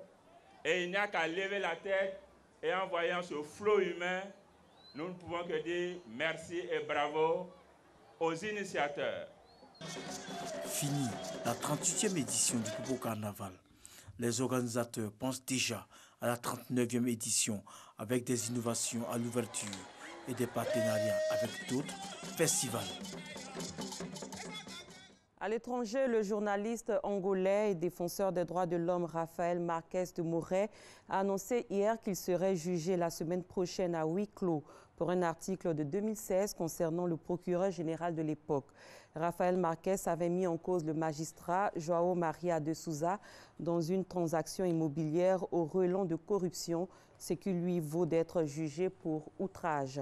et il n'y a qu'à lever la tête et en voyant ce flot humain, nous ne pouvons que dire merci et bravo aux initiateurs.
Fini la 38e édition du Popo Carnaval. Les organisateurs pensent déjà à la 39e édition avec des innovations à l'ouverture et des partenariats avec d'autres festivals.
À l'étranger, le journaliste angolais et défenseur des droits de l'homme Rafael Marques de Moret a annoncé hier qu'il serait jugé la semaine prochaine à huis clos pour un article de 2016 concernant le procureur général de l'époque. Rafael Marques avait mis en cause le magistrat João Maria de Souza dans une transaction immobilière au relent de corruption, ce qui lui vaut d'être jugé pour outrage.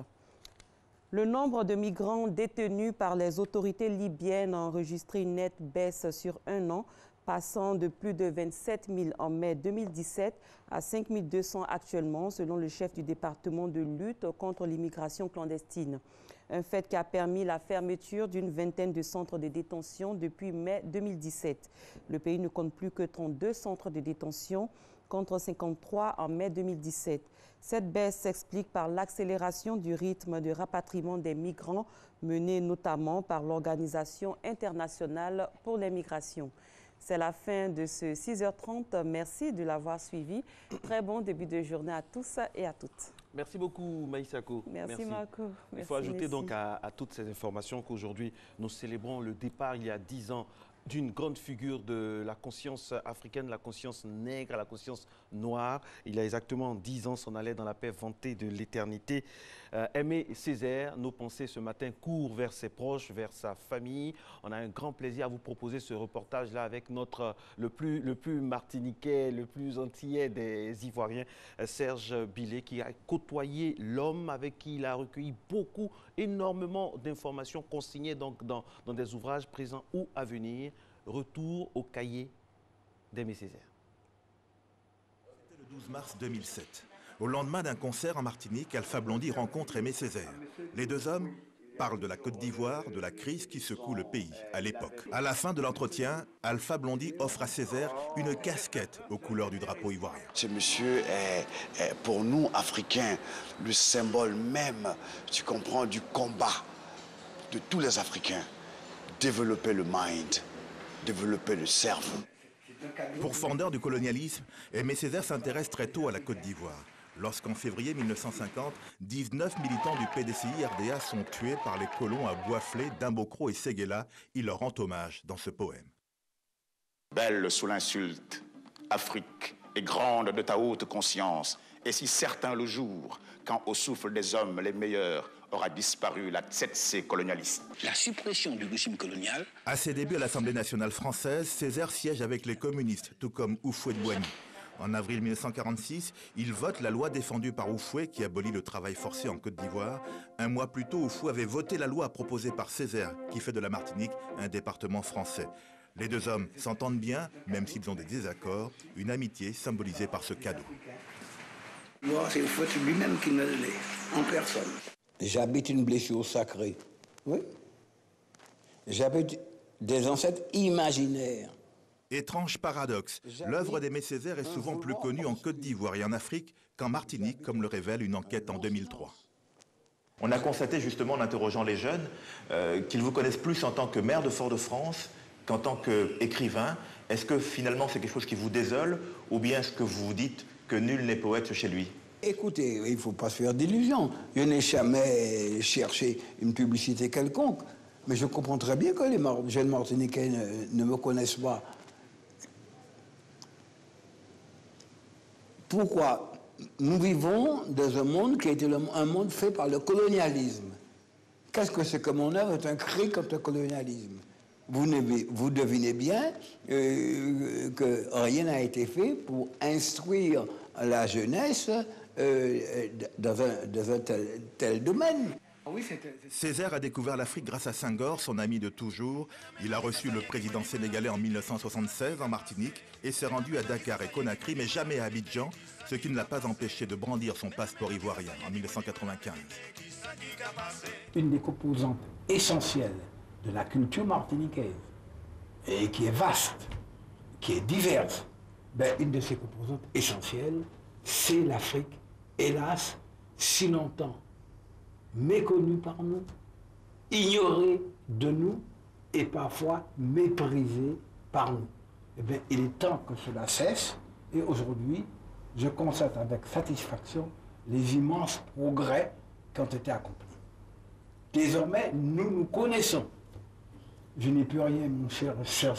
Le nombre de migrants détenus par les autorités libyennes a enregistré une nette baisse sur un an, passant de plus de 27 000 en mai 2017 à 5 200 actuellement, selon le chef du département de lutte contre l'immigration clandestine. Un fait qui a permis la fermeture d'une vingtaine de centres de détention depuis mai 2017. Le pays ne compte plus que 32 centres de détention contre 53 en mai 2017. Cette baisse s'explique par l'accélération du rythme de rapatriement des migrants menée notamment par l'Organisation internationale pour les migrations. C'est la fin de ce 6h30. Merci de l'avoir suivi. Très bon début de journée à tous et à toutes.
Merci beaucoup, Maïsako.
Merci, Marco.
Il faut ajouter donc à toutes ces informations qu'aujourd'hui, nous célébrons le départ, il y a 10 ans, d'une grande figure de la conscience africaine, la conscience nègre, la conscience noire. Il y a exactement 10 ans, s'en allait dans la paix vantée de l'éternité. Aimé Césaire, nos pensées ce matin courent vers ses proches, vers sa famille. On a un grand plaisir à vous proposer ce reportage-là avec le plus martiniquais, le plus antillais des Ivoiriens, Serge Billet, qui a côtoyé l'homme avec qui il a recueilli énormément d'informations consignées donc dans des ouvrages présents ou à venir. Retour au cahier d'Aimé Césaire.
C'était le 12 mars 2007. Au lendemain d'un concert en Martinique, Alpha Blondy rencontre Aimé Césaire. Les deux hommes parlent de la Côte d'Ivoire, de la crise qui secoue le pays à l'époque. À la fin de l'entretien, Alpha Blondy offre à Césaire une casquette aux couleurs du drapeau ivoirien.
Ce monsieur est pour nous, Africains, le symbole même, tu comprends, du combat de tous les Africains. Développer le mind, développer le cerveau.
Pourfendeur du colonialisme, Aimé Césaire s'intéresse très tôt à la Côte d'Ivoire. Lorsqu'en février 1950, 19 militants du PDCI-RDA sont tués par les colons à Boisflé, Dimbocro et Séguéla, il leur rend hommage dans ce poème.
Belle sous l'insulte, Afrique est grande de ta haute conscience, et si certain le jour, quand au souffle des hommes les meilleurs aura disparu la tsetse colonialiste.
La suppression du régime colonial.
À ses débuts à l'Assemblée nationale française, Césaire siège avec les communistes, tout comme Houphouët-Boigny. En avril 1946, il vote la loi défendue par Houphouët qui abolit le travail forcé en Côte d'Ivoire. Un mois plus tôt, Houphouët avait voté la loi proposée par Césaire, qui fait de la Martinique un département français. Les deux hommes s'entendent bien, même s'ils ont des désaccords, une amitié symbolisée par ce cadeau.
Moi, c'est Houphouët lui-même qui me l'est, en personne.
J'habite une blessure sacrée. Oui. J'habite des ancêtres imaginaires.
Étrange paradoxe, l'œuvre d'Aimé Césaire est souvent plus connue en Côte d'Ivoire et en Afrique qu'en Martinique, comme le révèle une enquête en 2003.
On a constaté justement en interrogeant les jeunes qu'ils vous connaissent plus en tant que maire de Fort-de-France qu'en tant qu'écrivain. Est-ce que finalement c'est quelque chose qui vous désole ou bien est-ce que vous vous dites que nul n'est poète chez lui?
Écoutez, il ne faut pas se faire d'illusions. Je n'ai jamais cherché une publicité quelconque. Mais je comprends très bien que les jeunes Martiniquais ne me connaissent pas. Pourquoi nous vivons dans un monde qui a été un monde fait par le colonialisme. Qu'est-ce que c'est que mon œuvre est un cri contre le colonialisme. Vous devinez bien que rien n'a été fait pour instruire la jeunesse dans un tel domaine.
Césaire a découvert l'Afrique grâce à Senghor, son ami de toujours. Il a reçu le président sénégalais en 1976 en Martinique et s'est rendu à Dakar et Conakry, mais jamais à Abidjan, ce qui ne l'a pas empêché de brandir son passeport ivoirien en 1995.
Une des composantes essentielles de la culture martiniquaise, et qui est vaste, qui est diverse, une de ces composantes essentielles, c'est l'Afrique, hélas, si longtemps méconnue par nous, ignorée de nous et parfois méprisée par nous. Il est temps que cela cesse et aujourd'hui, je constate avec satisfaction les immenses progrès qui ont été accomplis. Désormais, nous nous connaissons. Je n'ai plus rien, mon cher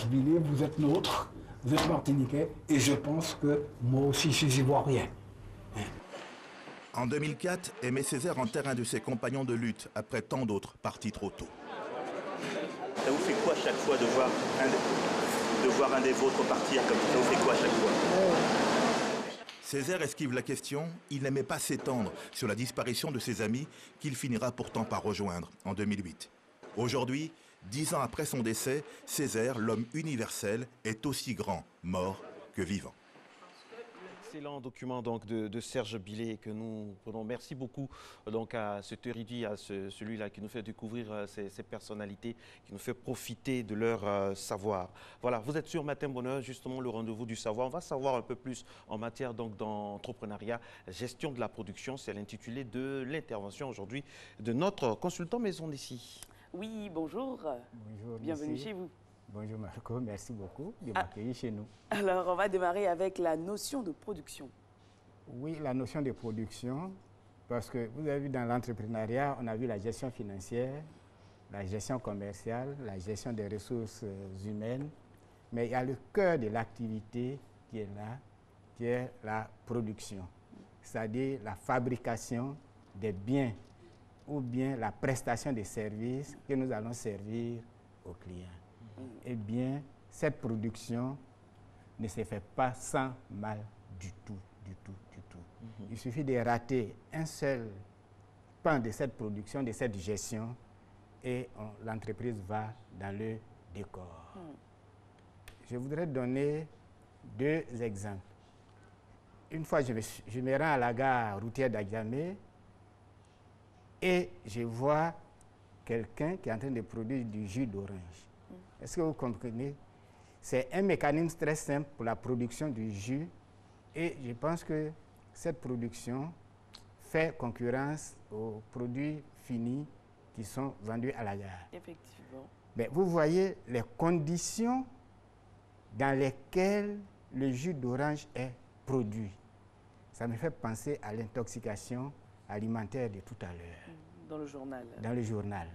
Billy, vous êtes nôtre, vous êtes martiniquais et je pense que moi aussi je suis ivoirien.
En 2004, Aimé Césaire enterre un de ses compagnons de lutte après tant d'autres partis trop tôt.
Ça vous fait quoi à chaque fois de voir un des vôtres partir comme ça? Ça vous fait quoi à chaque fois?
Césaire esquive la question. Il n'aimait pas s'étendre sur la disparition de ses amis qu'il finira pourtant par rejoindre en 2008. Aujourd'hui, 10 ans après son décès, Césaire, l'homme universel, est aussi grand, mort, que vivant.
Excellent document donc de Serge Billet que nous prenons. Merci beaucoup donc à cet érudit, à celui-là qui nous fait découvrir ces personnalités, qui nous fait profiter de leur savoir. Voilà, vous êtes sur Matin Bonheur, justement le rendez-vous du savoir. On va savoir un peu plus en matière donc d'entrepreneuriat, gestion de la production. C'est l'intitulé de l'intervention aujourd'hui de notre consultant maison d'ici.
Oui, bonjour.
Bonjour.
Bienvenue
merci.
chez vous.
Bonjour Marco, merci beaucoup de m'accueillir chez nous.
Alors, on va démarrer avec la notion de production.
Oui, la notion de production, parce que vous avez vu dans l'entrepreneuriat, on a vu la gestion financière, la gestion commerciale, la gestion des ressources humaines, mais il y a le cœur de l'activité qui est là, qui est la production, c'est-à-dire la fabrication des biens ou bien la prestation des services que nous allons servir aux clients. Eh bien, cette production ne se fait pas sans mal du tout. Il suffit de rater un seul pan de cette production, de cette gestion, et l'entreprise va dans le décor. Je voudrais donner 2 exemples. Une fois, je me rends à la gare routière d'Adjamé et je vois quelqu'un qui est en train de produire du jus d'orange. Est-ce que vous comprenez? C'est un mécanisme très simple pour la production du jus et je pense que cette production fait concurrence aux produits finis qui sont vendus à la gare.
Effectivement.
Mais vous voyez les conditions dans lesquelles le jus d'orange est produit. Ça me fait penser à l'intoxication alimentaire de tout à l'heure.
Dans le journal.
Dans le journal.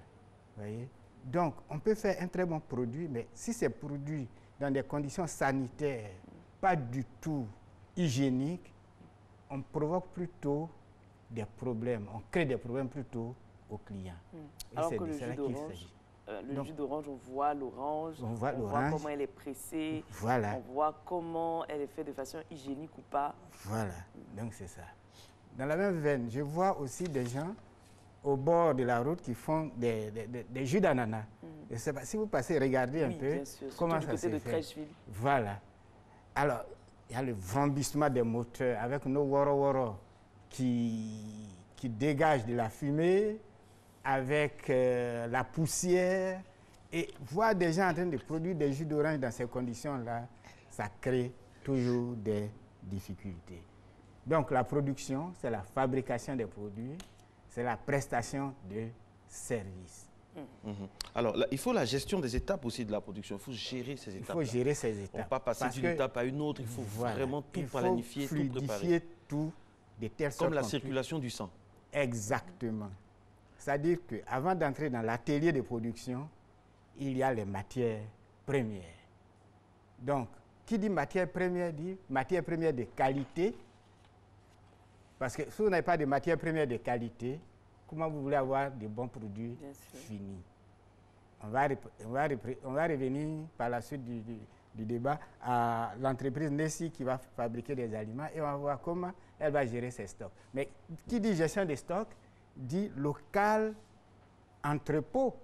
Vous voyez? Donc, on peut faire un très bon produit, mais si c'est produit dans des conditions sanitaires pas du tout hygiéniques, on provoque plutôt des problèmes, on crée des problèmes plutôt aux clients.
Alors que le jus d'orange, on voit l'orange, on voit comment elle est pressée,
voilà.
On voit comment elle est faite de façon hygiénique ou pas.
Voilà, donc c'est ça. Dans la même veine, je vois aussi des gens au bord de la route qui font des jus d'ananas. Je ne sais pas si vous passez, regardez un peu comment ça se fait. Voilà. Alors, il y a le vrombissement des moteurs avec nos woro-woro qui dégagent de la fumée, avec la poussière. Et voir des gens en train de produire des jus d'orange dans ces conditions-là, ça crée toujours des difficultés. Donc la production, c'est la fabrication des produits, c'est la prestation de services.
Alors, là, il faut la gestion des étapes aussi de la production. Il faut gérer ces étapes.
Il faut gérer ces étapes.
On ne peut pas passer d'une étape à une autre. Il faut vraiment tout planifier, tout préparer.
Tout de telle sorte
comme la circulation du sang.
Exactement. C'est-à-dire qu'avant d'entrer dans l'atelier de production, il y a les matières premières. Donc, qui dit matière première dit matière première de qualité Parce que si vous n'avez pas de matières premières de qualité, comment vous voulez avoir de bons produits finis? On va revenir par la suite du débat à l'entreprise Nessie qui va fabriquer des aliments et on va voir comment elle va gérer ses stocks. Mais qui dit gestion des stocks dit local, entrepôt.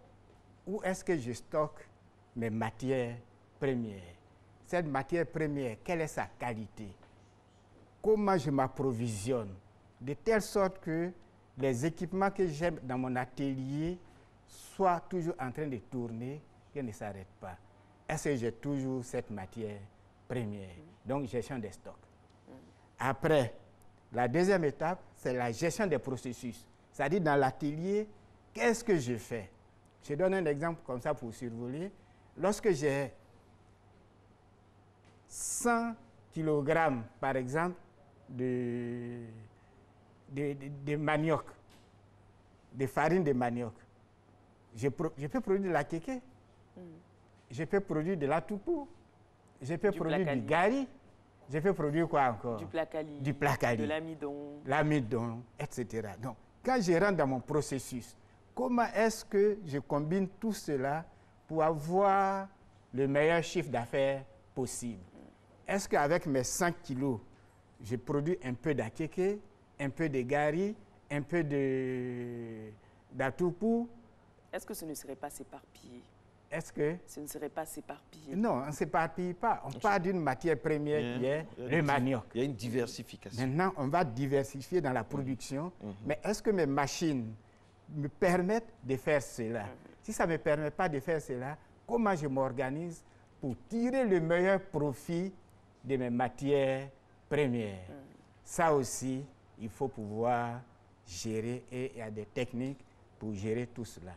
Où est-ce que je stocke mes matières premières? Cette matière première, quelle est sa qualité? Comment je m'approvisionne? De telle sorte que les équipements que j'ai dans mon atelier soient toujours en train de tourner, qu'ils ne s'arrêtent pas. Est-ce que j'ai toujours cette matière première? Donc, gestion des stocks. Après, la deuxième étape, c'est la gestion des processus. C'est-à-dire, dans l'atelier, qu'est-ce que je fais? Je donne un exemple comme ça pour survoler. Lorsque j'ai 100 kg, par exemple, de manioc, de farine de manioc, je peux produire de la kéké, je peux produire de la toupou, je peux produire du gari, je peux produire quoi encore?
Du placali.
Du placali.
De l'amidon.
L'amidon, etc. Donc, quand je rentre dans mon processus, comment est-ce que je combine tout cela pour avoir le meilleur chiffre d'affaires possible? Est-ce qu'avec mes 100 kilos, je produis un peu d'akéké, un peu de gari, un peu d'atoupou?
Est-ce que ce ne serait pas s'éparpiller?
Est-ce que
ce ne serait pas s'éparpiller?
Non, on ne s'éparpille pas. On part d'une matière première qui est le manioc.
Il y a une diversification.
Maintenant, on va diversifier dans la production. Mais est-ce que mes machines me permettent de faire cela? Si ça ne me permet pas de faire cela, comment je m'organise pour tirer le meilleur profit de mes matières premières? Ça aussi, il faut pouvoir gérer et il y a des techniques pour gérer tout cela.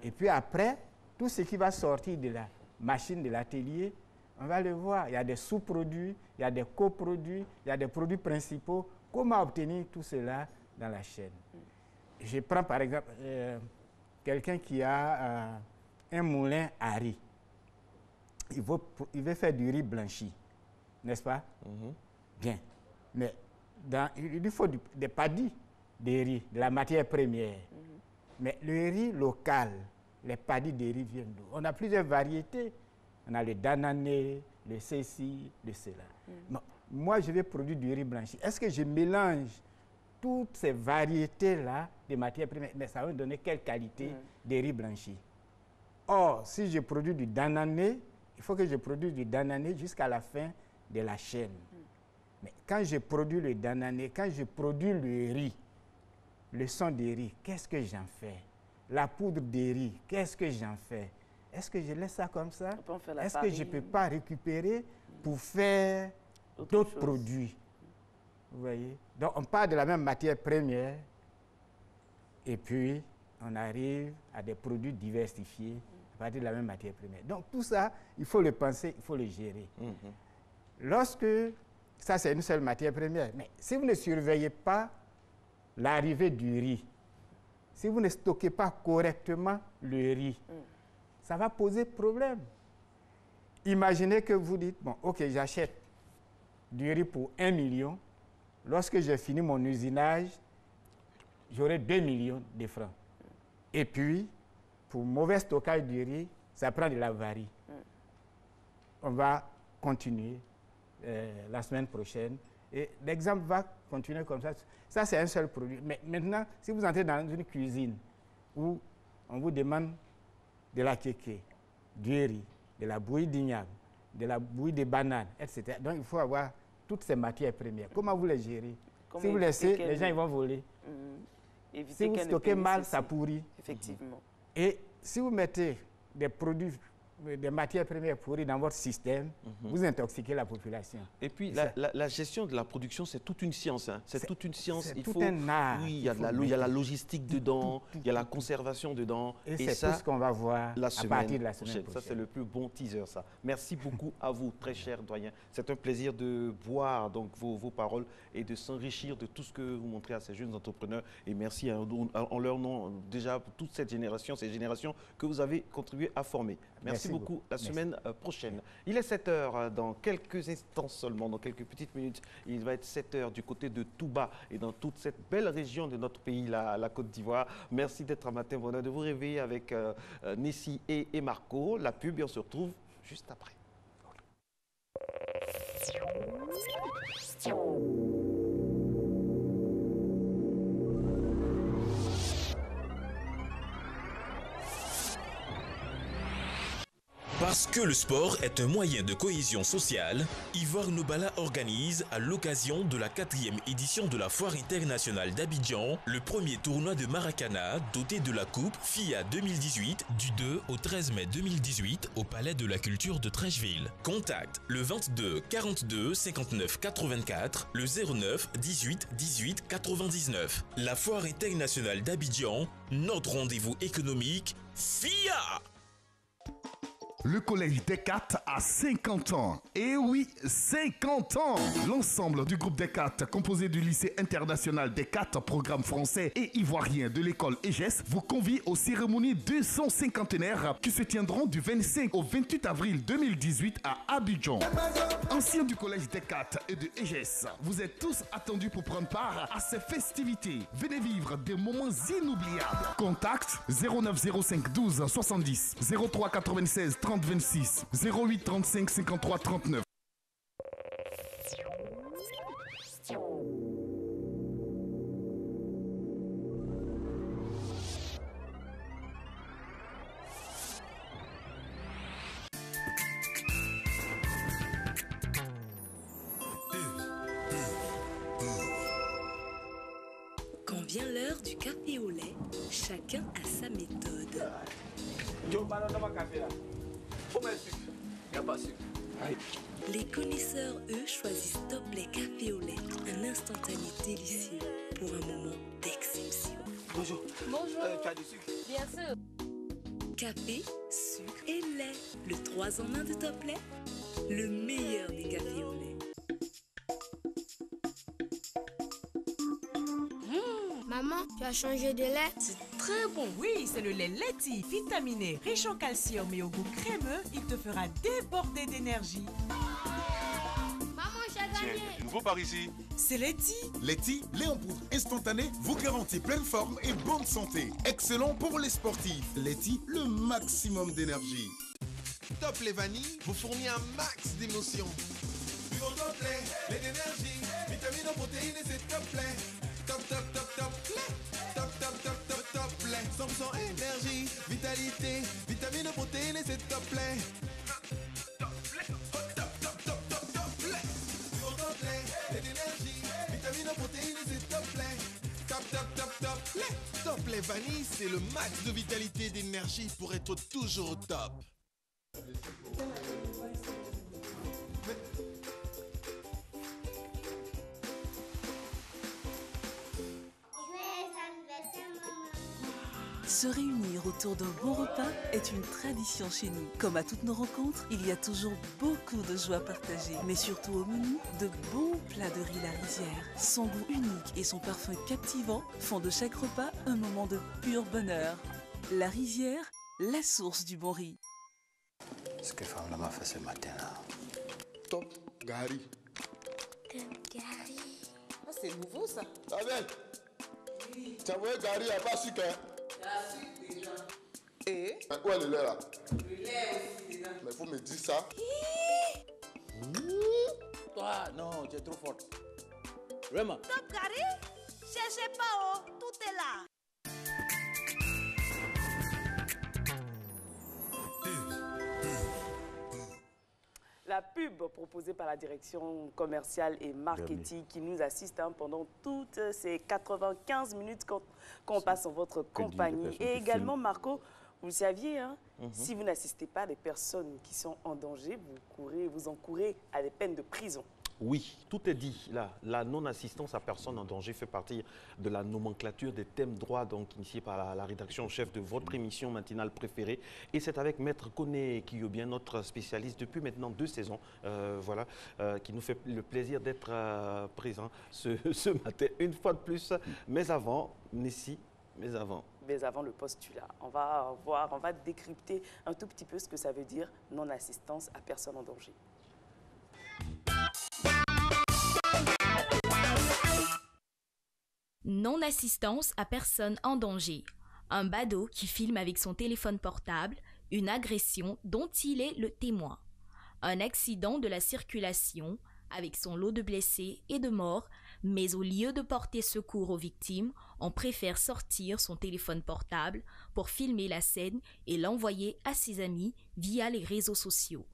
Et puis après, tout ce qui va sortir de la machine de l'atelier, on va le voir. Il y a des sous-produits, il y a des coproduits, il y a des produits principaux. Comment obtenir tout cela dans la chaîne? Je prends par exemple quelqu'un qui a un moulin à riz. Il veut faire du riz blanchi, n'est-ce pas? Bien. Mais il lui faut des paddies de riz, de la matière première. Mais le riz local, les paddies de riz viennent d'où? On a plusieurs variétés. On a le danané, le ceci, le cela. Non, moi, je vais produire du riz blanchi. Est-ce que je mélange toutes ces variétés-là de matières premières? Mais ça va me donner quelle qualité de riz blanchi? Or, si je produis du danané, il faut que je produise du danané jusqu'à la fin de la chaîne. Mais quand je produis le danané, quand je produis le riz, le son de riz, qu'est-ce que j'en fais? La poudre de riz, qu'est-ce que j'en fais? Est-ce que je laisse ça comme ça? Est-ce que je ne peux pas récupérer pour faire d'autres produits? Vous voyez? Donc, on part de la même matière première et puis on arrive à des produits diversifiés à partir de la même matière première. Donc, tout ça, il faut le penser, il faut le gérer. Lorsque, ça c'est une seule matière première, mais si vous ne surveillez pas l'arrivée du riz, si vous ne stockez pas correctement le riz, ça va poser problème. Imaginez que vous dites, bon, ok, j'achète du riz pour 1 million. Lorsque j'ai fini mon usinage, j'aurai 2 millions de francs. Et puis, pour mauvais stockage du riz, ça prend de l'avarie. On va continuer la semaine prochaine. Et l'exemple va continuer comme ça. Ça, c'est un seul produit. Mais maintenant, si vous entrez dans une cuisine où on vous demande de la kéké, du riz, de la bouillie d'igname, de la bouillie de banane, etc. Donc, il faut avoir toutes ces matières premières. Comment vous les gérez? Si vous laissez, les gens ils vont voler. Si vous stockez mal, ça pourrit.
Effectivement.
Et si vous mettez des produits, des matières premières pourries dans votre système, vous intoxiquez la population.
Et puis, la gestion de la production, c'est toute une science. Hein. C'est toute une science.
C'est tout un art.
Oui, il y a la logistique dedans, il y a la conservation dedans.
Et c'est tout ce qu'on va voir à partir de la semaine prochaine.
Ça, c'est le plus bon teaser, ça. Merci beaucoup à vous, très cher doyen. C'est un plaisir de voir donc, vos paroles et de s'enrichir de tout ce que vous montrez à ces jeunes entrepreneurs. Et merci en leur nom déjà pour toute cette génération, ces générations que vous avez contribué à former. Merci. beaucoup. La semaine prochaine. Il est 7 h dans quelques instants seulement, dans quelques petites minutes. Il va être 7 h du côté de Touba et dans toute cette belle région de notre pays, la Côte d'Ivoire. Merci d'être un matin bonheur, de vous réveiller avec Nessie et Marco. La pub et on se retrouve juste après.
Parce que le sport est un moyen de cohésion sociale, Ivoire Nobala organise, à l'occasion de la 4e édition de la Foire internationale d'Abidjan, le premier tournoi de Maracana doté de la Coupe FIA 2018 du 2 au 13 mai 2018 au Palais de la Culture de Trècheville. Contact le 22 42 59 84, le 09 18 18 99. La Foire internationale d'Abidjan, notre rendez-vous économique FIA.
Le collège Descartes a 50 ans. Et oui, 50 ans. L'ensemble du groupe Descartes, composé du lycée international Descartes, programme français et ivoirien de l'école EGES, vous convie aux cérémonies 250aires qui se tiendront du 25 au 28 avril 2018 à Abidjan. Anciens du collège Descartes et de EGES, vous êtes tous attendus pour prendre part à ces festivités. Venez vivre des moments inoubliables. Contact 0905 12 70 03 96 30 26 08 35 53 39.
Quand vient l'heure du café au lait, chacun a sa méthode. Les connaisseurs, eux, choisissent Top Lait Café au lait, un instantané délicieux pour un moment d'exception.
Bonjour.
Bonjour.
Tu as du sucre?
Bien sûr. Café, sucre et lait. Le 3 en 1 de Top Lait. Le meilleur des cafés au lait.
Maman, tu as changé de lait?
C'est très bon. Oui, c'est le lait Leti, vitaminé, riche en calcium et au goût crémeux. Il te fera déborder d'énergie.
Maman, j'ai gagné.
Tiens, du nouveau par ici.
C'est Leti.
Leti, lait en poudre instantané, vous garantit pleine forme et bonne santé. Excellent pour les sportifs. Leti, le maximum d'énergie.
Top Lait Vanille vous fournit un max d'émotions.
Buvons Top Lait, lait d'énergie, vitamines en protéines et c'est Top Lait. Top, top, top, top, lait. Top, top, top, top, top, lait. 100% énergie, vitalité, vitamines en protéines et c'est Top Lait. Top, lait. Top, top, top, top, top, lait. Buvons Top Lait, lait d'énergie, vitamines en protéines et c'est Top Lait. Top, top, top, top, lait.
Top Lait Vanille, c'est le max de vitalité et d'énergie pour être toujours au top.
Se réunir autour d'un bon repas est une tradition chez nous. Comme à toutes nos rencontres, il y a toujours beaucoup de joie partagée. Mais surtout au menu, de bons plats de riz La Rizière. Son goût unique et son parfum captivant font de chaque repas un moment de pur bonheur. La Rizière, la source du bon riz.
Ce que femme m'a fait ce matin-là.
Top Gary.
Gary.
Ah, c'est nouveau ça.
Ah bien. Tu as envoyé Gary, il n'y a pas sucre.
Et
où est le lait là?
Le lait aussi dedans.
Mais il faut me dire ça.
Toi, non, tu es trop forte. Vraiment.
Top Gary, cherchez pas, oh, tout est là.
La pub proposée par la direction commerciale et marketing qui nous assiste pendant toutes ces 95 minutes qu'on passe en votre compagnie. Et également, Marco, vous le saviez, si vous n'assistez pas à des personnes qui sont en danger, vous encourez à des peines de prison.
Oui, tout est dit là. La non-assistance à personne en danger fait partie de la nomenclature des thèmes droits donc initiés par la rédaction en chef de votre émission matinale préférée. Et c'est avec Maître Koné Kiyobien, notre spécialiste depuis maintenant 2 saisons, qui nous fait le plaisir d'être présent ce matin une fois de plus. Mais avant, Nessie, Mais avant.
Mais avant le postulat. On va voir, on va décrypter un tout petit peu ce que ça veut dire non-assistance à personne en danger.
Non-assistance à personne en danger. Un badaud qui filme avec son téléphone portable une agression dont il est le témoin. Un accident de la circulation avec son lot de blessés et de morts, mais au lieu de porter secours aux victimes, on préfère sortir son téléphone portable pour filmer la scène et l'envoyer à ses amis via les réseaux sociaux.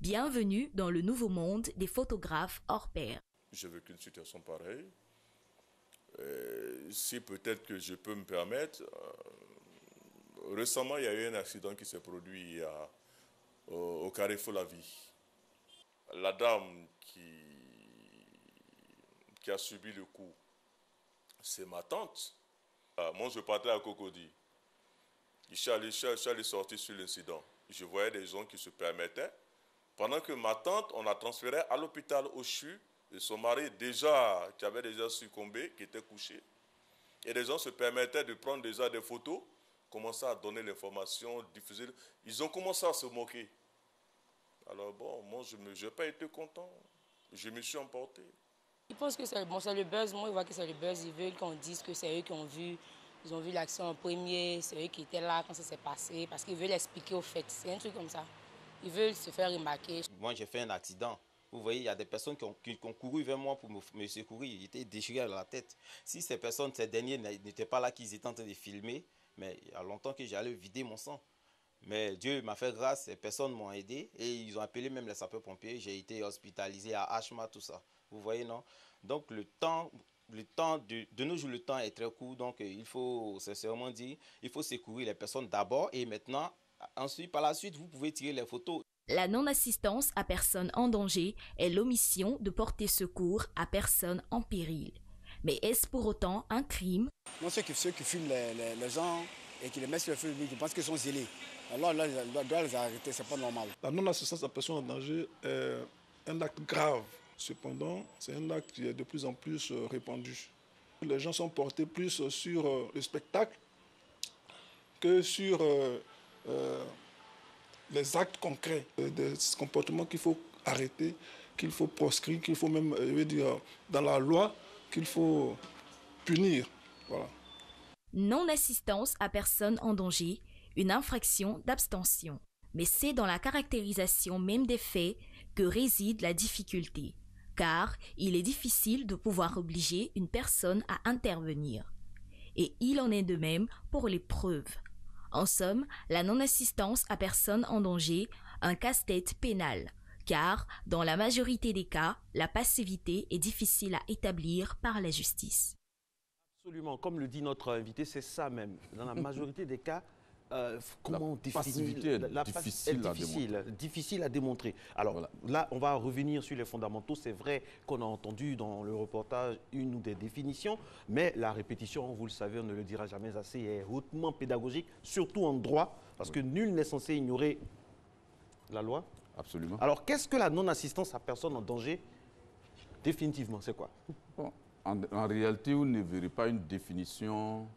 Bienvenue dans le nouveau monde des photographes hors pair.
J'ai vécu une situation pareille. Si peut-être que je peux me permettre, récemment il y a eu un accident qui s'est produit au Carrefour La Vie. La dame qui a subi le coup, c'est ma tante. Moi je partais à Cocody. Je suis allé sortir sur l'incident. Je voyais des gens qui se permettaient. Pendant que ma tante, on a transféré à l'hôpital au CHU. Et son mari, qui avait déjà succombé, qui était couché. Et les gens se permettaient de prendre déjà des photos, commençaient à donner l'information, diffuser. Ils ont commencé à se moquer. Alors bon, moi, je n'ai pas été content. Je me suis emporté.
Ils pensent que c'est le buzz. Moi, ils voient que c'est le buzz. Ils veulent qu'on dise que c'est eux qui ont vu. Ils ont vu l'action en premier. C'est eux qui étaient là quand ça s'est passé. Parce qu'ils veulent expliquer au fait. C'est un truc comme ça. Ils veulent se faire remarquer.
Moi, j'ai fait un accident. Vous voyez, il y a des personnes qui ont couru vers moi pour me secourir. Ils étaient déchirés à la tête. Si ces derniers n'étaient pas là, qu'ils étaient en train de filmer, mais il y a longtemps que j'allais vider mon sang. Mais Dieu m'a fait grâce, ces personnes m'ont aidé et ils ont appelé même les sapeurs-pompiers. J'ai été hospitalisé à Hachma, tout ça. Vous voyez, non? Donc de nos jours, le temps est très court. Donc il faut sincèrement dire, il faut secourir les personnes d'abord et maintenant, ensuite, par la suite, vous pouvez tirer les photos.
La non-assistance à personne en danger est l'omission de porter secours à personne en péril. Mais est-ce pour autant un crime?
Non, ceux qui filment les gens et qui les mettent sur le feu, je pense qu'ils sont zélés. Alors là, on doit les arrêter, c'est pas normal.
La non-assistance à personne en danger est un acte grave. Cependant, c'est un acte qui est de plus en plus répandu. Les gens sont portés plus sur le spectacle que sur les actes concrets, des comportements qu'il faut arrêter, qu'il faut proscrire, qu'il faut même, dans la loi, qu'il faut punir. Voilà.
Non-assistance à personne en danger, une infraction d'abstention. Mais c'est dans la caractérisation même des faits que réside la difficulté, car il est difficile de pouvoir obliger une personne à intervenir. Et il en est de même pour les preuves. En somme, la non-assistance à personne en danger, un casse-tête pénal, car dans la majorité des cas, la passivité est difficile à établir par la justice.
Absolument, comme le dit notre invité, c'est ça même. Dans la majorité des cas, comment définir
la passivité
difficile à démontrer. Alors voilà. Là, on va revenir sur les fondamentaux. C'est vrai qu'on a entendu dans le reportage une ou des définitions, mais la répétition, vous le savez, on ne le dira jamais assez, est hautement pédagogique, surtout en droit, parce que nul n'est censé ignorer la loi.
Absolument.
Alors, qu'est-ce que la non-assistance à personne en danger? Définitivement, c'est quoi?
Bon, en réalité, vous ne verrez pas une définition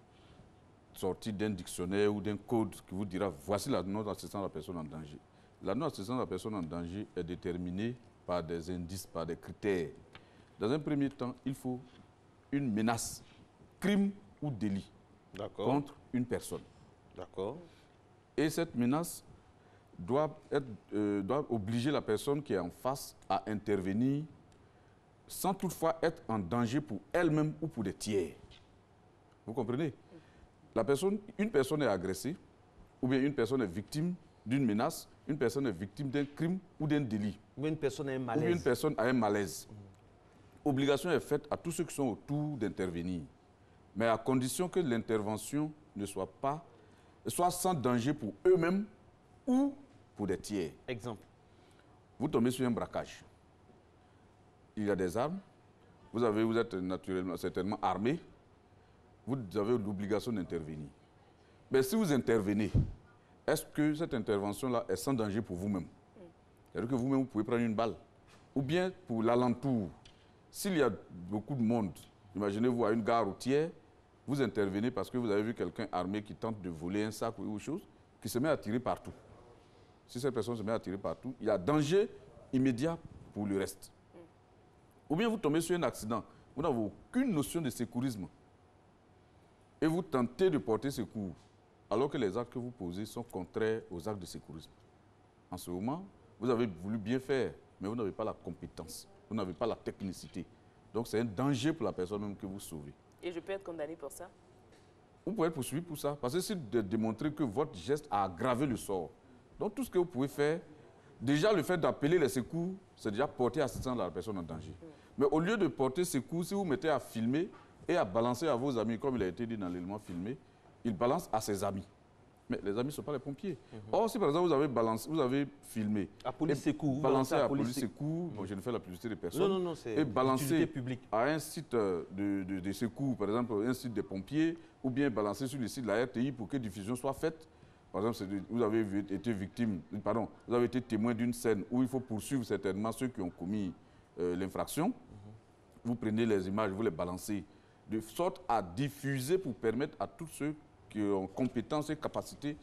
sortie d'un dictionnaire ou d'un code qui vous dira voici la non-assistance à la personne en danger. La non-assistance à la personne en danger est déterminée par des indices, par des critères. Dans un premier temps, il faut une menace, crime ou délit contre une personne.
D'accord.
Et cette menace doit obliger la personne qui est en face à intervenir sans toutefois être en danger pour elle-même ou pour des tiers. Vous comprenez? Une personne est agressée, ou bien une personne est victime d'une menace, une personne est victime d'un crime ou d'un délit.
Ou une personne a un malaise.
Ou une personne a un malaise. Obligation est faite à tous ceux qui sont autour d'intervenir, mais à condition que l'intervention ne soit sans danger pour eux-mêmes ou pour des tiers.
Exemple.
Vous tombez sur un braquage. Il y a des armes. Vous êtes certainement armé. Vous avez l'obligation d'intervenir. Mais si vous intervenez, est-ce que cette intervention-là est sans danger pour vous-même? C'est-à-dire que vous-même, vous pouvez prendre une balle. Ou bien pour l'alentour. S'il y a beaucoup de monde, imaginez-vous à une gare routière, vous intervenez parce que vous avez vu quelqu'un armé qui tente de voler un sac ou autre chose, qui se met à tirer partout. Si cette personne se met à tirer partout, il y a danger immédiat pour le reste. Ou bien vous tombez sur un accident, vous n'avez aucune notion de secourisme. Et vous tentez de porter secours, alors que les actes que vous posez sont contraires aux actes de secourisme. En ce moment, vous avez voulu bien faire, mais vous n'avez pas la compétence, vous n'avez pas la technicité. Donc c'est un danger pour la personne même que vous sauvez.
Et je peux être condamné pour ça?
Vous pouvez être poursuivi pour ça, parce que c'est de démontrer que votre geste a aggravé le sort. Donc tout ce que vous pouvez faire, déjà le fait d'appeler les secours, c'est déjà porter assistance à la personne en danger. Mais au lieu de porter secours, si vous mettez à filmer et à balancer à vos amis, comme il a été dit dans l'élément filmé, il balance à ses amis. Mais les amis ne sont pas les pompiers. Or, si par exemple vous avez balancé, vous avez filmé,
à police secours,
balancé à police secours, bon, je ne fais la publicité de personne,
non, c'est
et balancé
publique
à un site de secours, par exemple un site des pompiers, ou bien balancé sur le site de la RTI pour que diffusion soit faite. Par exemple, vous avez été victime, pardon, vous avez été témoin d'une scène où il faut poursuivre certainement ceux qui ont commis l'infraction. Vous prenez les images, vous les balancez, de sorte à diffuser pour permettre à tous ceux qui ont compétences et capacités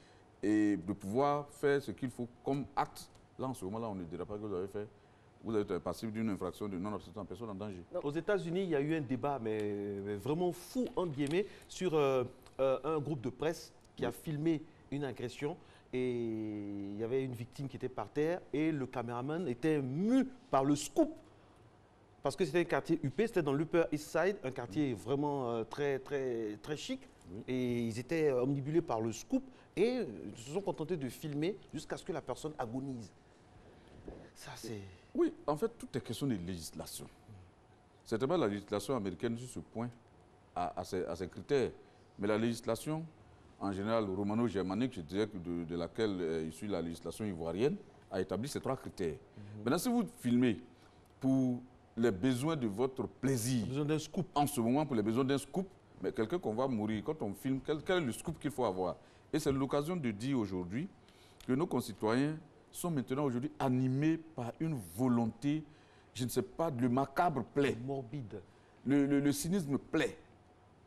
et de pouvoir faire ce qu'il faut comme acte. Là, en ce moment-là, on ne dira pas que vous avez fait. Vous êtes passible d'une infraction de non-assistance à personne en danger.
Aux États-Unis, il y a eu un débat, mais vraiment fou, entre guillemets, sur un groupe de presse qui a filmé une agression et il y avait une victime qui était par terre et le caméraman était mu par le scoop parce que c'était un quartier UP, c'était dans l'Upper East Side, un quartier vraiment très chic et ils étaient omnibulés par le scoop et ils se sont contentés de filmer jusqu'à ce que la personne agonise. Ça, c'est...
Oui, en fait, tout est question de législation. Certainement, la législation américaine sur ce point a ses critères, mais la législation en général romano-germanique, je dirais que de laquelle est issue la législation ivoirienne, a établi ces 3 critères. Maintenant, si vous filmez pour les besoins de votre plaisir,
d'un scoop.
En ce moment, pour les besoins d'un scoop, mais quelqu'un qu'on va mourir, quand on filme, quel est le scoop qu'il faut avoir? Et c'est l'occasion de dire aujourd'hui que nos concitoyens sont maintenant aujourd'hui animés par une volonté, je ne sais pas, le macabre plaît.
Morbide.
Le cynisme plaît.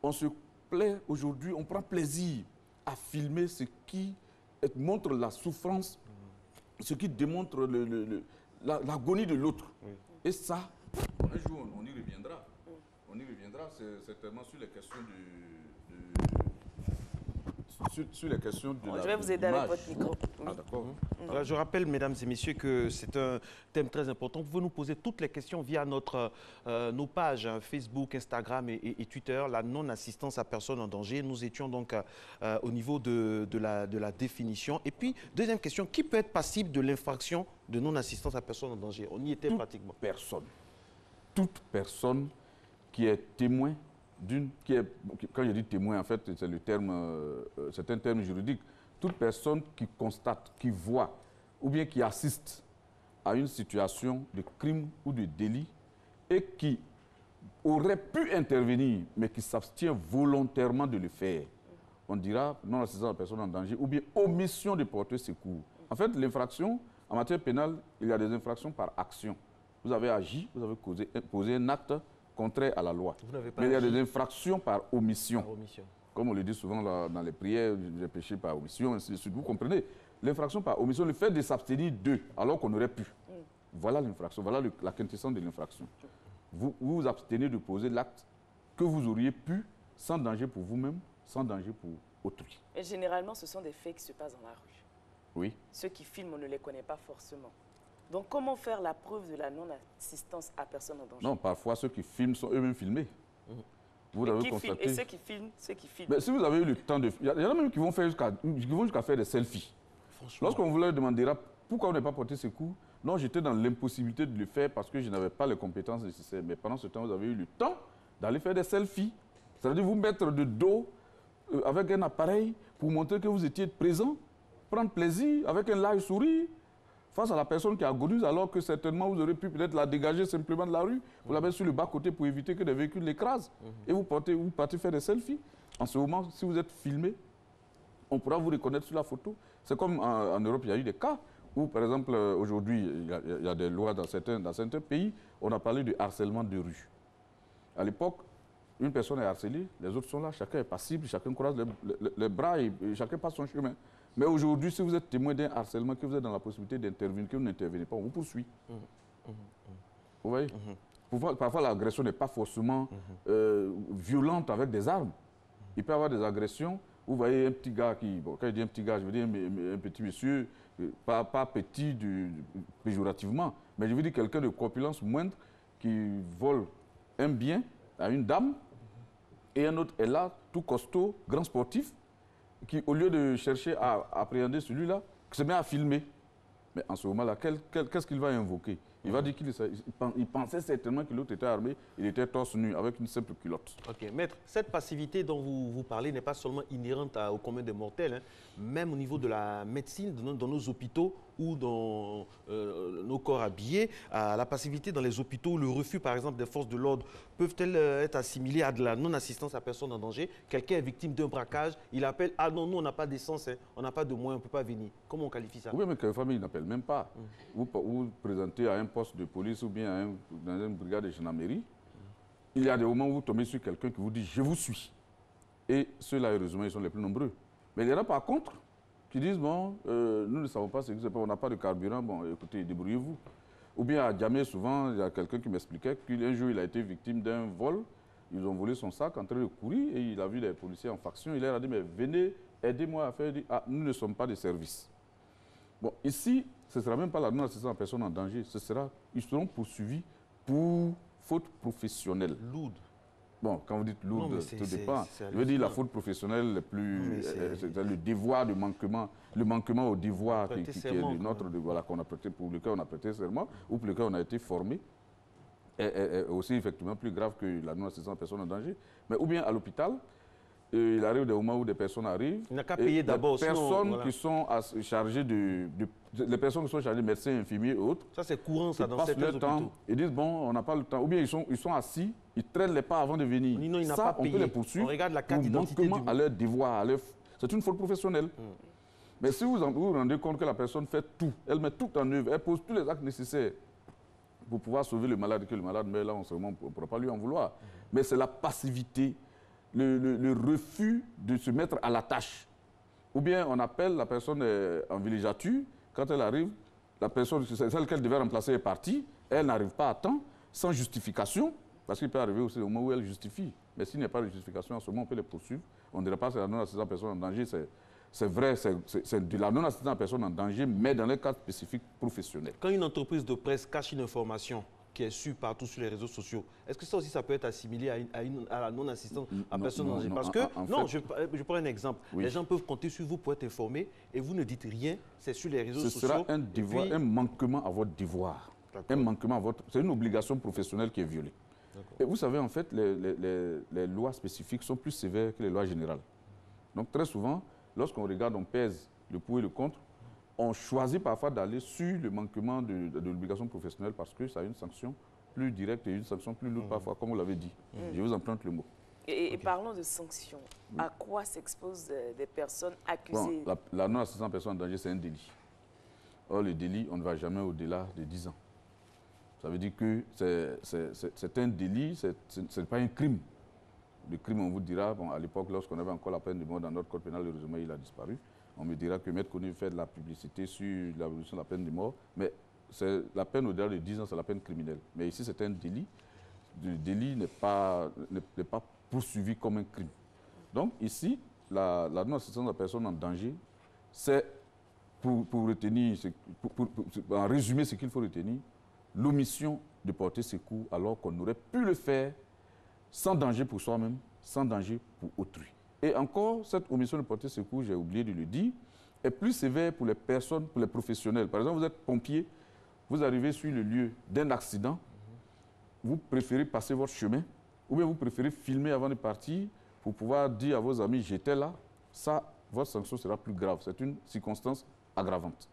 On se plaît aujourd'hui, on prend plaisir à filmer ce qui montre la souffrance, ce qui démontre l'agonie de l'autre. Et ça, un jour, on y reviendra. On y reviendra, c'est certainement sur les questions sur les questions de
je vais vous aider avec votre micro.
Ah, d'accord.
Je rappelle, mesdames et messieurs, que c'est un thème très important. Vous pouvez nous poser toutes les questions via nos pages Facebook, Instagram et Twitter, la non-assistance à personne en danger. Nous étions donc au niveau de la définition. Et puis, deuxième question, qui peut être passible de l'infraction de non-assistance à personne en danger? On y était pratiquement.
Personne. Toute personne qui est témoin quand je dis témoin, en fait, c'est un terme juridique. Toute personne qui constate, qui voit ou bien qui assiste à une situation de crime ou de délit et qui aurait pu intervenir, mais qui s'abstient volontairement de le faire, on dira non-assistance à la personne en danger ou bien omission de porter secours. En fait, l'infraction, en matière pénale, il y a des infractions par action. Vous avez agi, vous avez posé un acte contraire à la loi. Mais il y a des infractions par omission. Comme on le dit souvent dans les prières, j'ai péché par omission, ainsi de suite. Vous comprenez? L'infraction par omission, le fait de s'abstenir d'eux, alors qu'on aurait pu. Voilà l'infraction, voilà la quintessence de l'infraction. Vous vous abstenez de poser l'acte que vous auriez pu, sans danger pour vous-même, sans danger pour autrui.
Et généralement, ce sont des faits qui se passent dans la rue.
Oui.
Ceux qui filment, on ne les connaît pas forcément. Donc, comment faire la preuve de la non-assistance à personne en danger?
Non, parfois, ceux qui filment sont eux-mêmes filmés. Vous l'avez constaté.
Et ceux qui filment,
Mais si vous avez eu le temps de... Il y en a même qui vont jusqu'à faire des selfies. Lorsqu'on vous leur demandera pourquoi on n'a pas porté secours, non, j'étais dans l'impossibilité de le faire parce que je n'avais pas les compétences nécessaires. Mais pendant ce temps, vous avez eu le temps d'aller faire des selfies. C'est-à-dire vous mettre de dos avec un appareil pour montrer que vous étiez présent, prendre plaisir avec un large sourire face à la personne qui agonise, alors que certainement vous aurez pu peut-être la dégager simplement de la rue, vous la mettez sur le bas-côté pour éviter que des véhicules l'écrasent, et vous partez faire des selfies. En ce moment, si vous êtes filmé, on pourra vous reconnaître sur la photo. C'est comme en Europe, il y a eu des cas où, par exemple, aujourd'hui, il y a des lois dans certains pays, on a parlé de harcèlement de rue. À l'époque, une personne est harcelée, les autres sont là, chacun est passible, chacun croise les bras et chacun passe son chemin. Mais aujourd'hui, si vous êtes témoin d'un harcèlement, que vous êtes dans la possibilité d'intervenir, que vous n'intervenez pas, on vous poursuit. Vous voyez? Parfois, l'agression n'est pas forcément violente avec des armes. Il peut y avoir des agressions. Vous voyez un petit gars qui... Bon, quand je dis un petit gars, je veux dire un petit monsieur, pas petit péjorativement, mais je veux dire quelqu'un de corpulence moindre qui vole un bien à une dame et un autre est là, tout costaud, grand sportif, qui, au lieu de chercher à appréhender celui-là, se met à filmer. Mais en ce moment-là, qu'est-ce qu'il va invoquer? Il va dire qu'il pensait certainement que l'autre était armé, il était torse nu, avec une simple culotte.
Ok, maître, cette passivité dont vous parlez n'est pas seulement inhérente au commun des mortels, hein. Même au niveau de la médecine, dans nos hôpitaux ou dans nos corps habillés, la passivité dans les hôpitaux, le refus par exemple des forces de l'ordre, peuvent-elles être assimilées à de la non-assistance à personne en danger? Quelqu'un est victime d'un braquage, il appelle « Ah non, nous on n'a pas d'essence, hein, on n'a pas de moyens, on ne peut pas venir ». Comment on qualifie ça?
Oui, mais quelquefois il n'appelle même pas. Vous vous présentez à un poste de police ou bien dans une brigade de gendarmerie, il y a des moments où vous tombez sur quelqu'un qui vous dit « Je vous suis ». Et ceux-là, heureusement, ils sont les plus nombreux. Mais il y en a par contre qui disent, bon, nous ne savons pas ce qui se passe, on n'a pas de carburant, bon, écoutez, débrouillez-vous. Ou bien à Djamé, souvent, il y a quelqu'un qui m'expliquait qu'un jour, il a été victime d'un vol, ils ont volé son sac en train de courir et il a vu les policiers en faction, il leur a dit, mais venez, aidez-moi à faire, il dit, ah, nous ne sommes pas de service. Bon, ici, ce ne sera même pas la non-assistance à personne en danger, ils seront poursuivis pour faute professionnelle.
Lourde.
Bon, quand vous dites lourde, tout dépend. Je veux dire la faute professionnelle, c'est le devoir de manquement, le manquement au devoir qui est le nôtre, qu'on a prêté, pour lequel on a prêté serment ou pour lequel on a été formé, est aussi effectivement plus grave que la non-assistance à personne en danger. Mais ou bien à l'hôpital, il arrive des moments où des personnes arrivent.
Il n'a qu'à payer d'abord.
Les personnes qui sont chargées les personnes qui sont chargées, médecins, infirmiers et autres.
Ça, c'est courant, ça, dans certains hôpitaux.
Ils disent, bon, on n'a pas le temps. Ou bien ils sont assis, ils traînent les pas avant de venir.
Non, il n'a pas payé.
On peut les poursuivre.
On regarde la carte d'identité
à leur devoir. C'est une faute professionnelle. Mais si vous vous rendez compte que la personne fait tout, elle met tout en œuvre, elle pose tous les actes nécessaires pour pouvoir sauver le malade, que le malade meurt là, on ne pourra pas lui en vouloir. Mais c'est la passivité, le refus de se mettre à la tâche. Ou bien on appelle la personne en villégiature, quand elle arrive, la personne, celle qu'elle devait remplacer est partie, elle n'arrive pas à temps, sans justification, parce qu'il peut arriver aussi au moment où elle justifie. Mais s'il n'y a pas de justification, en ce moment, on peut les poursuivre. On ne dirait pas que c'est la non-assistance à personne en danger, c'est vrai, c'est de la non-assistance à personne en danger, mais dans les cas spécifiques professionnels.
Quand une entreprise de presse cache une information qui est su partout sur les réseaux sociaux. Est-ce que ça aussi, ça peut être assimilé à la non-assistance à personne en danger? Parce que, je prends un exemple. Oui. Les gens peuvent compter sur vous pour être informés et vous ne dites rien, c'est sur les réseaux sociaux.
Ce sera un devoir, un manquement à votre devoir. Un manquement à votre... C'est une obligation professionnelle qui est violée. Et vous savez, en fait, les lois spécifiques sont plus sévères que les lois générales. Donc, très souvent, lorsqu'on regarde, on pèse le pour et le contre, on choisit parfois d'aller sur le manquement de l'obligation professionnelle parce que ça a une sanction plus directe et une sanction plus lourde parfois, comme vous l'avez dit. Je vous emprunte le mot.
Et parlons de sanctions. À quoi s'exposent des personnes accusées?
Bon, la non-assistance à personne en danger, c'est un délit. Or, le délit, on ne va jamais au-delà de 10 ans. Ça veut dire que c'est un délit, ce n'est pas un crime. Le crime, on vous dira, bon, à l'époque, lorsqu'on avait encore la peine de mort dans notre code pénal, heureusement, il a disparu. On me dira que Maître Connu fait de la publicité sur l'abolition de la peine de mort, mais la peine au-delà de 10 ans, c'est la peine criminelle. Mais ici, c'est un délit. Le délit n'est pas poursuivi comme un crime. Donc ici, la non-assistance à personne en danger, c'est, pour retenir, en résumé, ce qu'il faut retenir, l'omission de porter secours alors qu'on aurait pu le faire sans danger pour soi-même, sans danger pour autrui. Et encore, cette omission de porter secours, j'ai oublié de le dire, est plus sévère pour les personnes, pour les professionnels. Par exemple, vous êtes pompier, vous arrivez sur le lieu d'un accident, vous préférez passer votre chemin, ou bien vous préférez filmer avant de partir pour pouvoir dire à vos amis « j'étais là », ça, votre sanction sera plus grave. C'est une circonstance aggravante.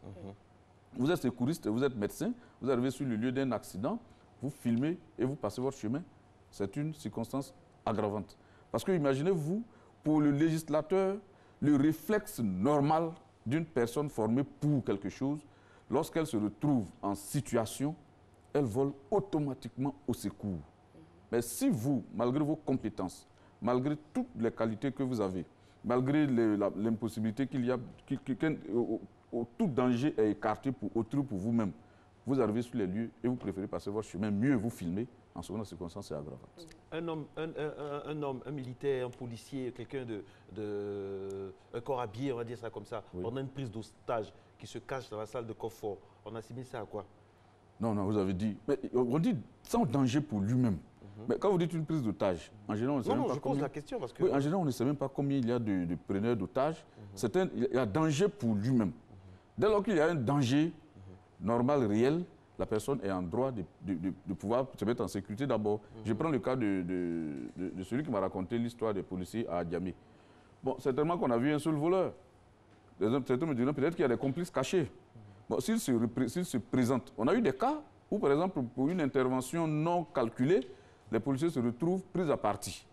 Vous êtes secouriste, vous êtes médecin, vous arrivez sur le lieu d'un accident, vous filmez et vous passez votre chemin, c'est une circonstance aggravante. Parce que imaginez-vous, pour le législateur, le réflexe normal d'une personne formée pour quelque chose, lorsqu'elle se retrouve en situation, elle vole automatiquement au secours. Mais si vous, malgré vos compétences, malgré toutes les qualités que vous avez, malgré l'impossibilité qu'il y a, tout danger est écarté pour autrui, pour vous-même, vous arrivez sur les lieux et vous préférez passer votre chemin, mieux vous filmer, en ce moment, la circonstance, c'est aggravante.
Un militaire, un policier, quelqu'un un corps habillé, on va dire ça comme ça, pendant une prise d'otage, qui se cache dans la salle de confort, on assimile ça à quoi?
Non, vous avez dit, mais on dit sans danger pour lui-même. Mais quand vous dites une prise d'otage, en général, on ne sait même pas
je pose la question parce que...
Oui, en général, on ne sait même pas combien il y a de preneurs d'otages. Il y a danger pour lui-même. Dès lors qu'il y a un danger normal, réel, la personne est en droit de pouvoir se mettre en sécurité d'abord. Je prends le cas de celui qui m'a raconté l'histoire des policiers à Diamé. Bon, certainement qu'on a vu un seul voleur. Certains me diront peut-être qu'il y a des complices cachés. Bon, s'il se présente, on a eu des cas où, par exemple, pour une intervention non calculée, les policiers se retrouvent pris à partie.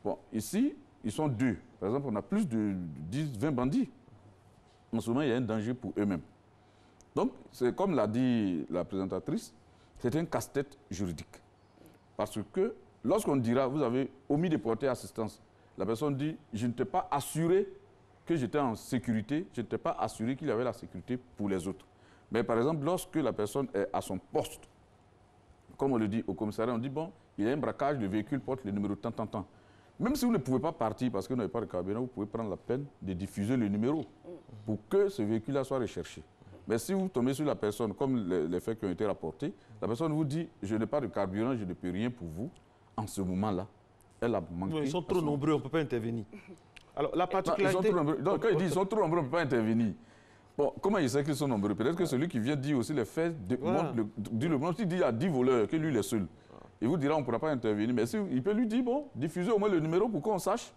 Bon, ici, ils sont deux. Par exemple, on a plus de 10, 20 bandits. En ce moment, il y a un danger pour eux-mêmes. Donc, c'est comme l'a dit la présentatrice, c'est un casse-tête juridique. Parce que lorsqu'on dira, vous avez omis de porter assistance, la personne dit, je ne t'ai pas assuré que j'étais en sécurité, je ne t'ai pas assuré qu'il y avait la sécurité pour les autres. Mais par exemple, lorsque la personne est à son poste, comme on le dit au commissariat, on dit, bon, il y a un braquage, le véhicule porte le numéro tant. Même si vous ne pouvez pas partir parce que vous n'avez pas de carburant, vous pouvez prendre la peine de diffuser le numéro pour que ce véhicule-là soit recherché. Mais si vous tombez sur la personne, comme les faits qui ont été rapportés, la personne vous dit, je n'ai pas de carburant, je ne peux rien pour vous. En ce moment-là, elle a manqué...
Ils sont trop nombreux, on ne peut pas intervenir. Alors, la particularité...
Donc, quand il dit ils sont trop nombreux, on ne peut pas intervenir. Bon, comment il sait qu'ils sont nombreux? Peut-être que celui qui vient dire aussi les faits, dit le monde, s'il dit il y a 10 voleurs, que lui il est seul. Il vous dira on ne pourra pas intervenir. Mais il peut lui dire, bon, diffusez au moins le numéro pour qu'on sache.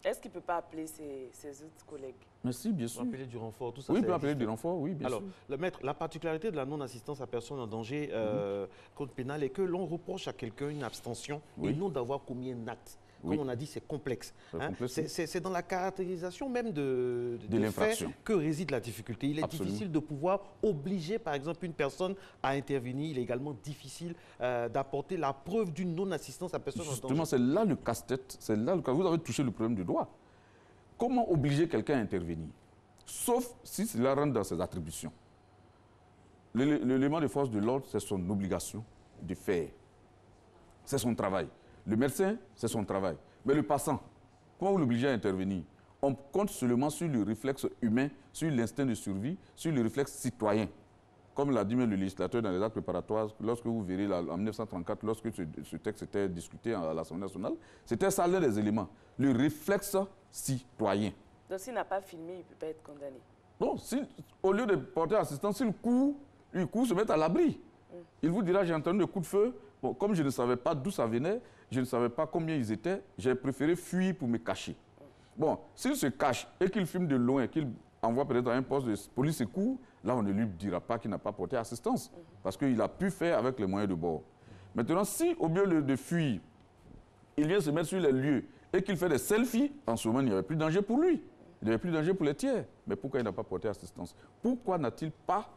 Est-ce qu'il ne peut pas appeler ses autres collègues?
Merci, bien sûr.
Il peut appeler du renfort, tout ça.
Oui, il peut appeler du renfort, oui, bien sûr.
Alors, le maître, la particularité de la non-assistance à personne en danger code pénal est que l'on reproche à quelqu'un une abstention et non d'avoir commis un acte. Comme on a dit, c'est complexe. C'est dans la caractérisation même de l'infraction que réside la difficulté. Il est difficile de pouvoir obliger, par exemple, une personne à intervenir. Il est également difficile d'apporter la preuve d'une non-assistance à personne en danger.
Justement, c'est là le casse-tête. C'est là que vous avez touché le problème du droit. Comment obliger quelqu'un à intervenir? Sauf si cela rentre dans ses attributions. L'élément de force de l'ordre, c'est son obligation de faire. C'est son travail. Le médecin, c'est son travail. Mais le passant, comment vous l'obligez à intervenir? On compte seulement sur le réflexe humain, sur l'instinct de survie, sur le réflexe citoyen. Comme l'a dit même le législateur dans les actes préparatoires, lorsque vous verrez en 1934, lorsque ce texte était discuté à l'Assemblée nationale, c'était ça l'un des éléments. Le réflexe citoyen.
Donc s'il n'a pas filmé, il ne peut pas être condamné?
Non, au lieu de porter assistance, s'il court, se met à l'abri. Il vous dira, j'ai entendu des coups de feu. Bon, comme je ne savais pas d'où ça venait, je ne savais pas combien ils étaient, j'ai préféré fuir pour me cacher. Bon, s'il se cache et qu'il filme de loin, qu'il envoie peut-être à un poste de police secours, là, on ne lui dira pas qu'il n'a pas porté assistance, parce qu'il a pu faire avec les moyens de bord. Maintenant, si au lieu de fuir, il vient se mettre sur les lieux et qu'il fait des selfies, en ce moment, il n'y avait plus de danger pour lui. Il n'y avait plus de danger pour les tiers. Mais pourquoi il n'a pas porté assistance? Pourquoi n'a-t-il pas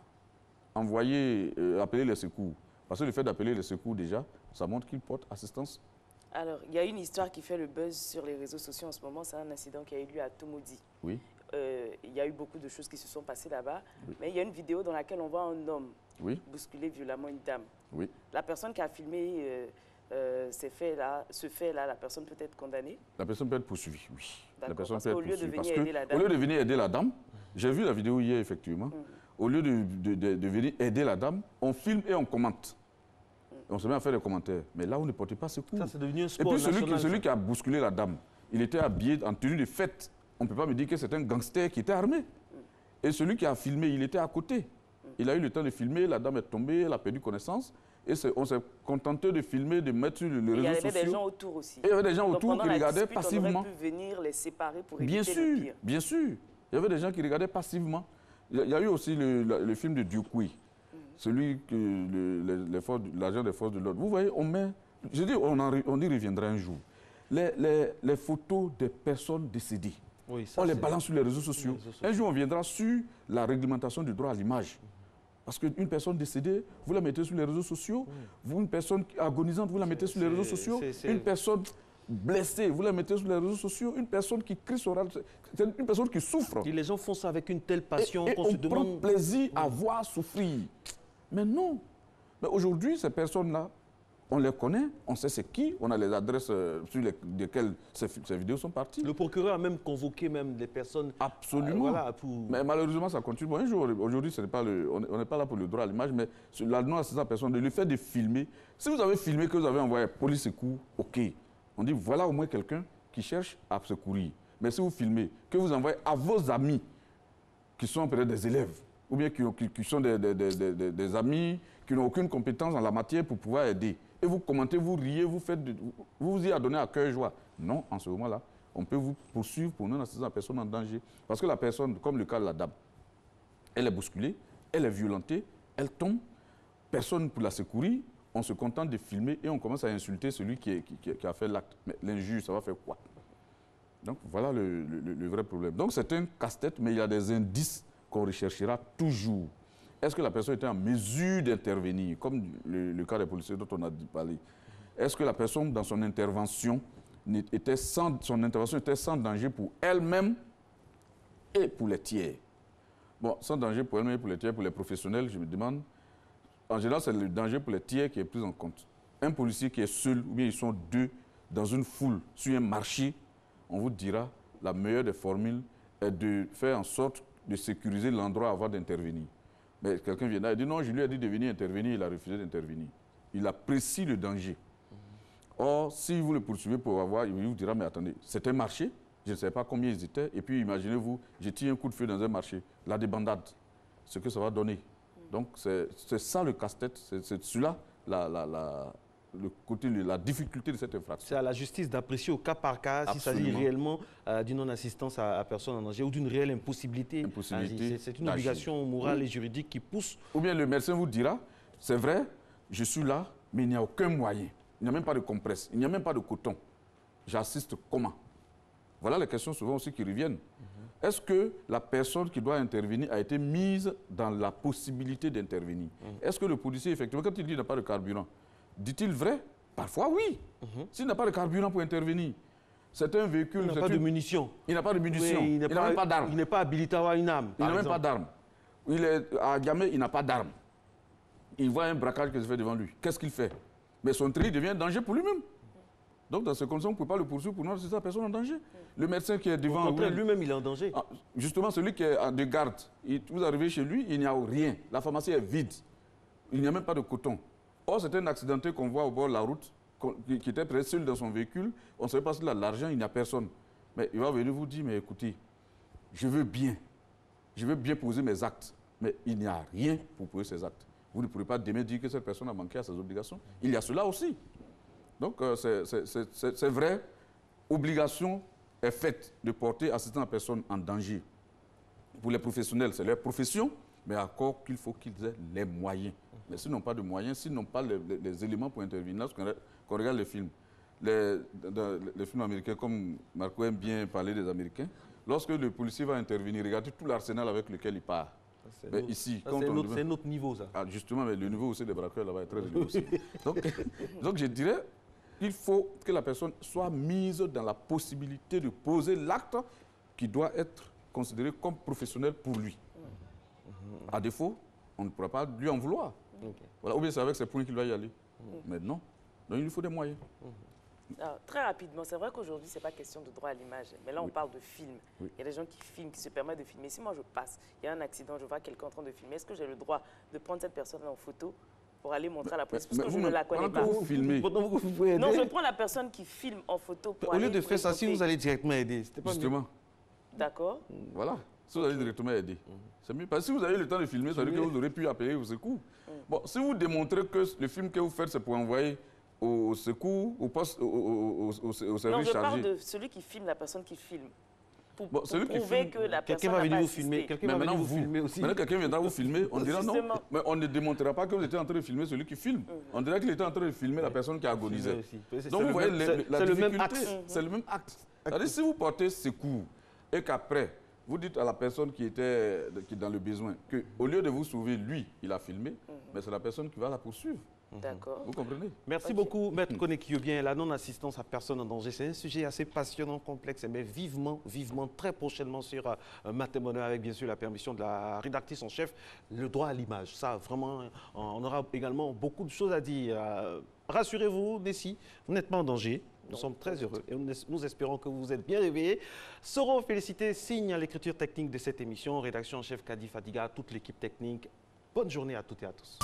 appelé les secours? Parce que le fait d'appeler les secours, déjà, ça montre qu'il porte assistance.
Alors, il y a une histoire qui fait le buzz sur les réseaux sociaux en ce moment. C'est un incident qui a eu lieu à Tomodi.
Oui.
Il y a eu beaucoup de choses qui se sont passées là-bas. Oui. Mais il y a une vidéo dans laquelle on voit un homme bousculer violemment une dame.
Oui.
La personne qui a filmé ce fait-là, la personne peut être condamnée? La personne peut être poursuivie,
oui.
La personne peut être poursuivie.
Au lieu de venir aider la dame, j'ai vu la vidéo hier, effectivement. Au lieu de venir aider la dame, on filme et on commente. On se met à faire des commentaires. Mais là, on ne portait pas secours.
Ça, c'est devenu un sport
national. Et puis, celui qui a bousculé la dame, il était habillé en tenue de fête. On ne peut pas me dire que c'est un gangster qui était armé. Et celui qui a filmé, il était à côté. Il a eu le temps de filmer, la dame est tombée, elle a perdu connaissance. Et on s'est contenté de filmer, de mettre sur les réseaux sociaux.
Il y avait des gens autour aussi.
Et il y avait des gens autour qui regardaient passivement.
On aurait pu venir les séparer pour éviter le pire.
Bien sûr. Il y avait des gens qui regardaient passivement. Il y a eu aussi le film de Diokwi. Celui que l'agent des forces de l'ordre. Vous voyez, je dis, on y reviendra un jour. Les photos des personnes décédées, on les balance sur les réseaux sociaux. Un jour, on viendra sur la réglementation du droit à l'image. Parce qu'une personne décédée, vous la mettez sur les réseaux sociaux. Vous, une personne agonisante, vous la mettez sur les réseaux sociaux. Une personne blessée, vous la mettez sur les réseaux sociaux. Une personne qui crie sur c'est une personne qui souffre.
Et les gens font ça avec une telle passion qu'on
on
se demande...
prend plaisir à voir souffrir. Mais non. Mais aujourd'hui, ces personnes-là, on les connaît, on sait c'est qui, on a les adresses sur lesquelles ces vidéos sont parties.
Le procureur a même convoqué les personnes.
Absolument.
Voilà,
Mais malheureusement, ça continue. Bon, un jour, aujourd'hui, on n'est pas là pour le droit à l'image, mais sur la non-assistance à personne, le fait de filmer. Si vous avez filmé que vous avez envoyé police secours, OK. On dit voilà au moins quelqu'un qui cherche à secourir. Mais si vous filmez, que vous envoyez à vos amis, qui sont peut-être des élèves, ou bien qui sont des amis, qui n'ont aucune compétence en la matière pour pouvoir aider. Et vous commentez, vous riez, vous vous y adonnez à cœur et joie. Non, en ce moment-là, on peut vous poursuivre pour non-assistance à personne en danger. Parce que la personne, comme le cas de la dame, elle est bousculée, elle est violentée, elle tombe, personne pour la secourir, on se contente de filmer et on commence à insulter celui qui a fait l'acte. Mais l'injure, ça va faire quoi? Donc voilà le vrai problème. Donc c'est un casse-tête, mais il y a des indices qu'on recherchera toujours. Est-ce que la personne était en mesure d'intervenir, comme le cas des policiers dont on a parlé? Est-ce que la personne, dans son intervention, était sans danger pour elle-même et pour les tiers? Bon, sans danger pour elle-même et pour les tiers, pour les professionnels, je me demande. En général, c'est le danger pour les tiers qui est pris en compte. Un policier qui est seul, ou bien ils sont deux, dans une foule, sur un marché, on vous dira, la meilleure des formules est de faire en sorte de sécuriser l'endroit avant d'intervenir. Mais quelqu'un vient là et dit non, je lui ai dit de venir intervenir, il a refusé d'intervenir. Il apprécie le danger. Or, si vous le poursuivez pour avoir, il vous dira, mais attendez, c'est un marché, je ne sais pas combien ils étaient, et puis imaginez-vous, j'ai tiré un coup de feu dans un marché, la débandade, ce que ça va donner. Donc, c'est ça le casse-tête, c'est celui-là, le côté, la difficulté de cette infraction.
C'est à la justice d'apprécier au cas par cas s'il s'agit réellement d'une non-assistance à personne en danger ou d'une réelle impossibilité. C'est une obligation morale et juridique qui pousse.
Ou bien le médecin vous dira, c'est vrai, je suis là, mais il n'y a aucun moyen. Il n'y a même pas de compresse, il n'y a même pas de coton. J'assiste comment? Voilà les questions souvent aussi qui reviennent. Est-ce que la personne qui doit intervenir a été mise dans la possibilité d'intervenir? Est-ce que le policier, effectivement, quand il dit qu'il n'a pas de carburant, dit-il vrai? Parfois, oui. S'il n'a pas de carburant pour intervenir, c'est un véhicule...
Il n'a pas de munitions.
Il n'a pas de munitions.
Oui, il n'a
même pas d'armes.
Il n'est pas habilité à avoir une arme.
Il n'a même pas d'armes. Il est à Gamay, il n'a pas d'armes. Il voit un braquage qui se fait devant lui. Qu'est-ce qu'il fait? Mais son tri devient un danger pour lui-même. Donc, dans ce conditions, on ne peut pas le poursuivre pour non, c'est sa personne en danger. Le médecin qui est devant...
Au contraire, lui-même, il est en danger.
Justement, celui qui est de garde, vous arrivez chez lui, il n'y a rien. La pharmacie est vide. Il n'y a même pas de coton. Or, c'est un accidenté qu'on voit au bord de la route, qui était presque seul dans son véhicule. On ne savait pas s'il a de l'argent, il n'y a personne. Mais il va venir vous dire, mais écoutez, je veux bien poser mes actes, mais il n'y a rien pour poser ces actes. Vous ne pourrez pas demain dire que cette personne a manqué à ses obligations. Il y a cela aussi. Donc, c'est vrai, obligation est faite de porter assistance à personne en danger. Pour les professionnels, c'est leur profession, mais encore qu'il faut qu'ils aient les moyens. Mais s'ils n'ont pas de moyens, s'ils n'ont pas les éléments pour intervenir, lorsqu'on regarde les films, les films américains, comme Marco aime bien parler des Américains, lorsque le policier va intervenir, regardez tout l'arsenal avec lequel il part. Mais ici,
c'est notre niveau, ça.
Ah, justement, mais le niveau aussi des braqueurs là-bas est très élevé aussi. Donc, je dirais qu'il faut que la personne soit mise dans la possibilité de poser l'acte qui doit être considéré comme professionnel pour lui. À défaut, on ne pourra pas lui en vouloir. Voilà. Ou bien c'est avec ces points qu'il va y aller. Mais non. Donc il lui faut des moyens.
Alors, très rapidement, c'est vrai qu'aujourd'hui, ce n'est pas question de droit à l'image. Mais là, on parle de film. Il y a des gens qui filment, qui se permettent de filmer. Si moi, je passe, il y a un accident, je vois quelqu'un en train de filmer, est-ce que j'ai le droit de prendre cette personne en photo pour aller montrer à la police? Parce que je ne la connais pas.
Vous filmez.
Non, je prends la personne qui filme en photo pour aller...
Au lieu de faire ça, si vous allez directement aider, c'était pas
justement.
D'accord.
Voilà. Si vous allez directement aider, c'est mieux. Parce que si vous avez le temps de filmer, ça veut dire que vous aurez pu appeler au secours. Bon, si vous démontrez que le film que vous faites, c'est pour envoyer au secours, au poste, au service chargé.
Non, je parle de celui qui filme, la personne qui filme. Pour prouver que la personne
quelqu'un va venir vous filmer. Quelqu'un va venir vous filmer aussi.
Maintenant, quelqu'un viendra vous filmer, on dira non. Mais on ne démontrera pas que vous étiez en train de filmer celui qui filme. On dirait qu'il était en train de filmer la personne qui agonisait. Donc vous voyez la difficulté. C'est le même acte. C'est-à-dire si vous portez secours et qu'après, vous dites à la personne qui est dans le besoin qu'au lieu de vous sauver, lui, il a filmé, mais c'est la personne qui va la poursuivre.
D'accord.
Vous comprenez?
Merci beaucoup, Maître Koné-Kyobien. La non-assistance à personne en danger, c'est un sujet assez passionnant, complexe, mais vivement, très prochainement sur Matin Bonheur, avec bien sûr la permission de la rédactrice en chef, le droit à l'image. Ça, vraiment, on aura également beaucoup de choses à dire. Rassurez-vous, Nessie, vous n'êtes pas en danger. Nous sommes très heureux et nous espérons que vous vous êtes bien réveillés. Soro Félicité signe l'écriture technique de cette émission. Rédaction en chef Kadi Fadiga, toute l'équipe technique. Bonne journée à toutes et à tous.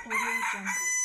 Audio Jungle.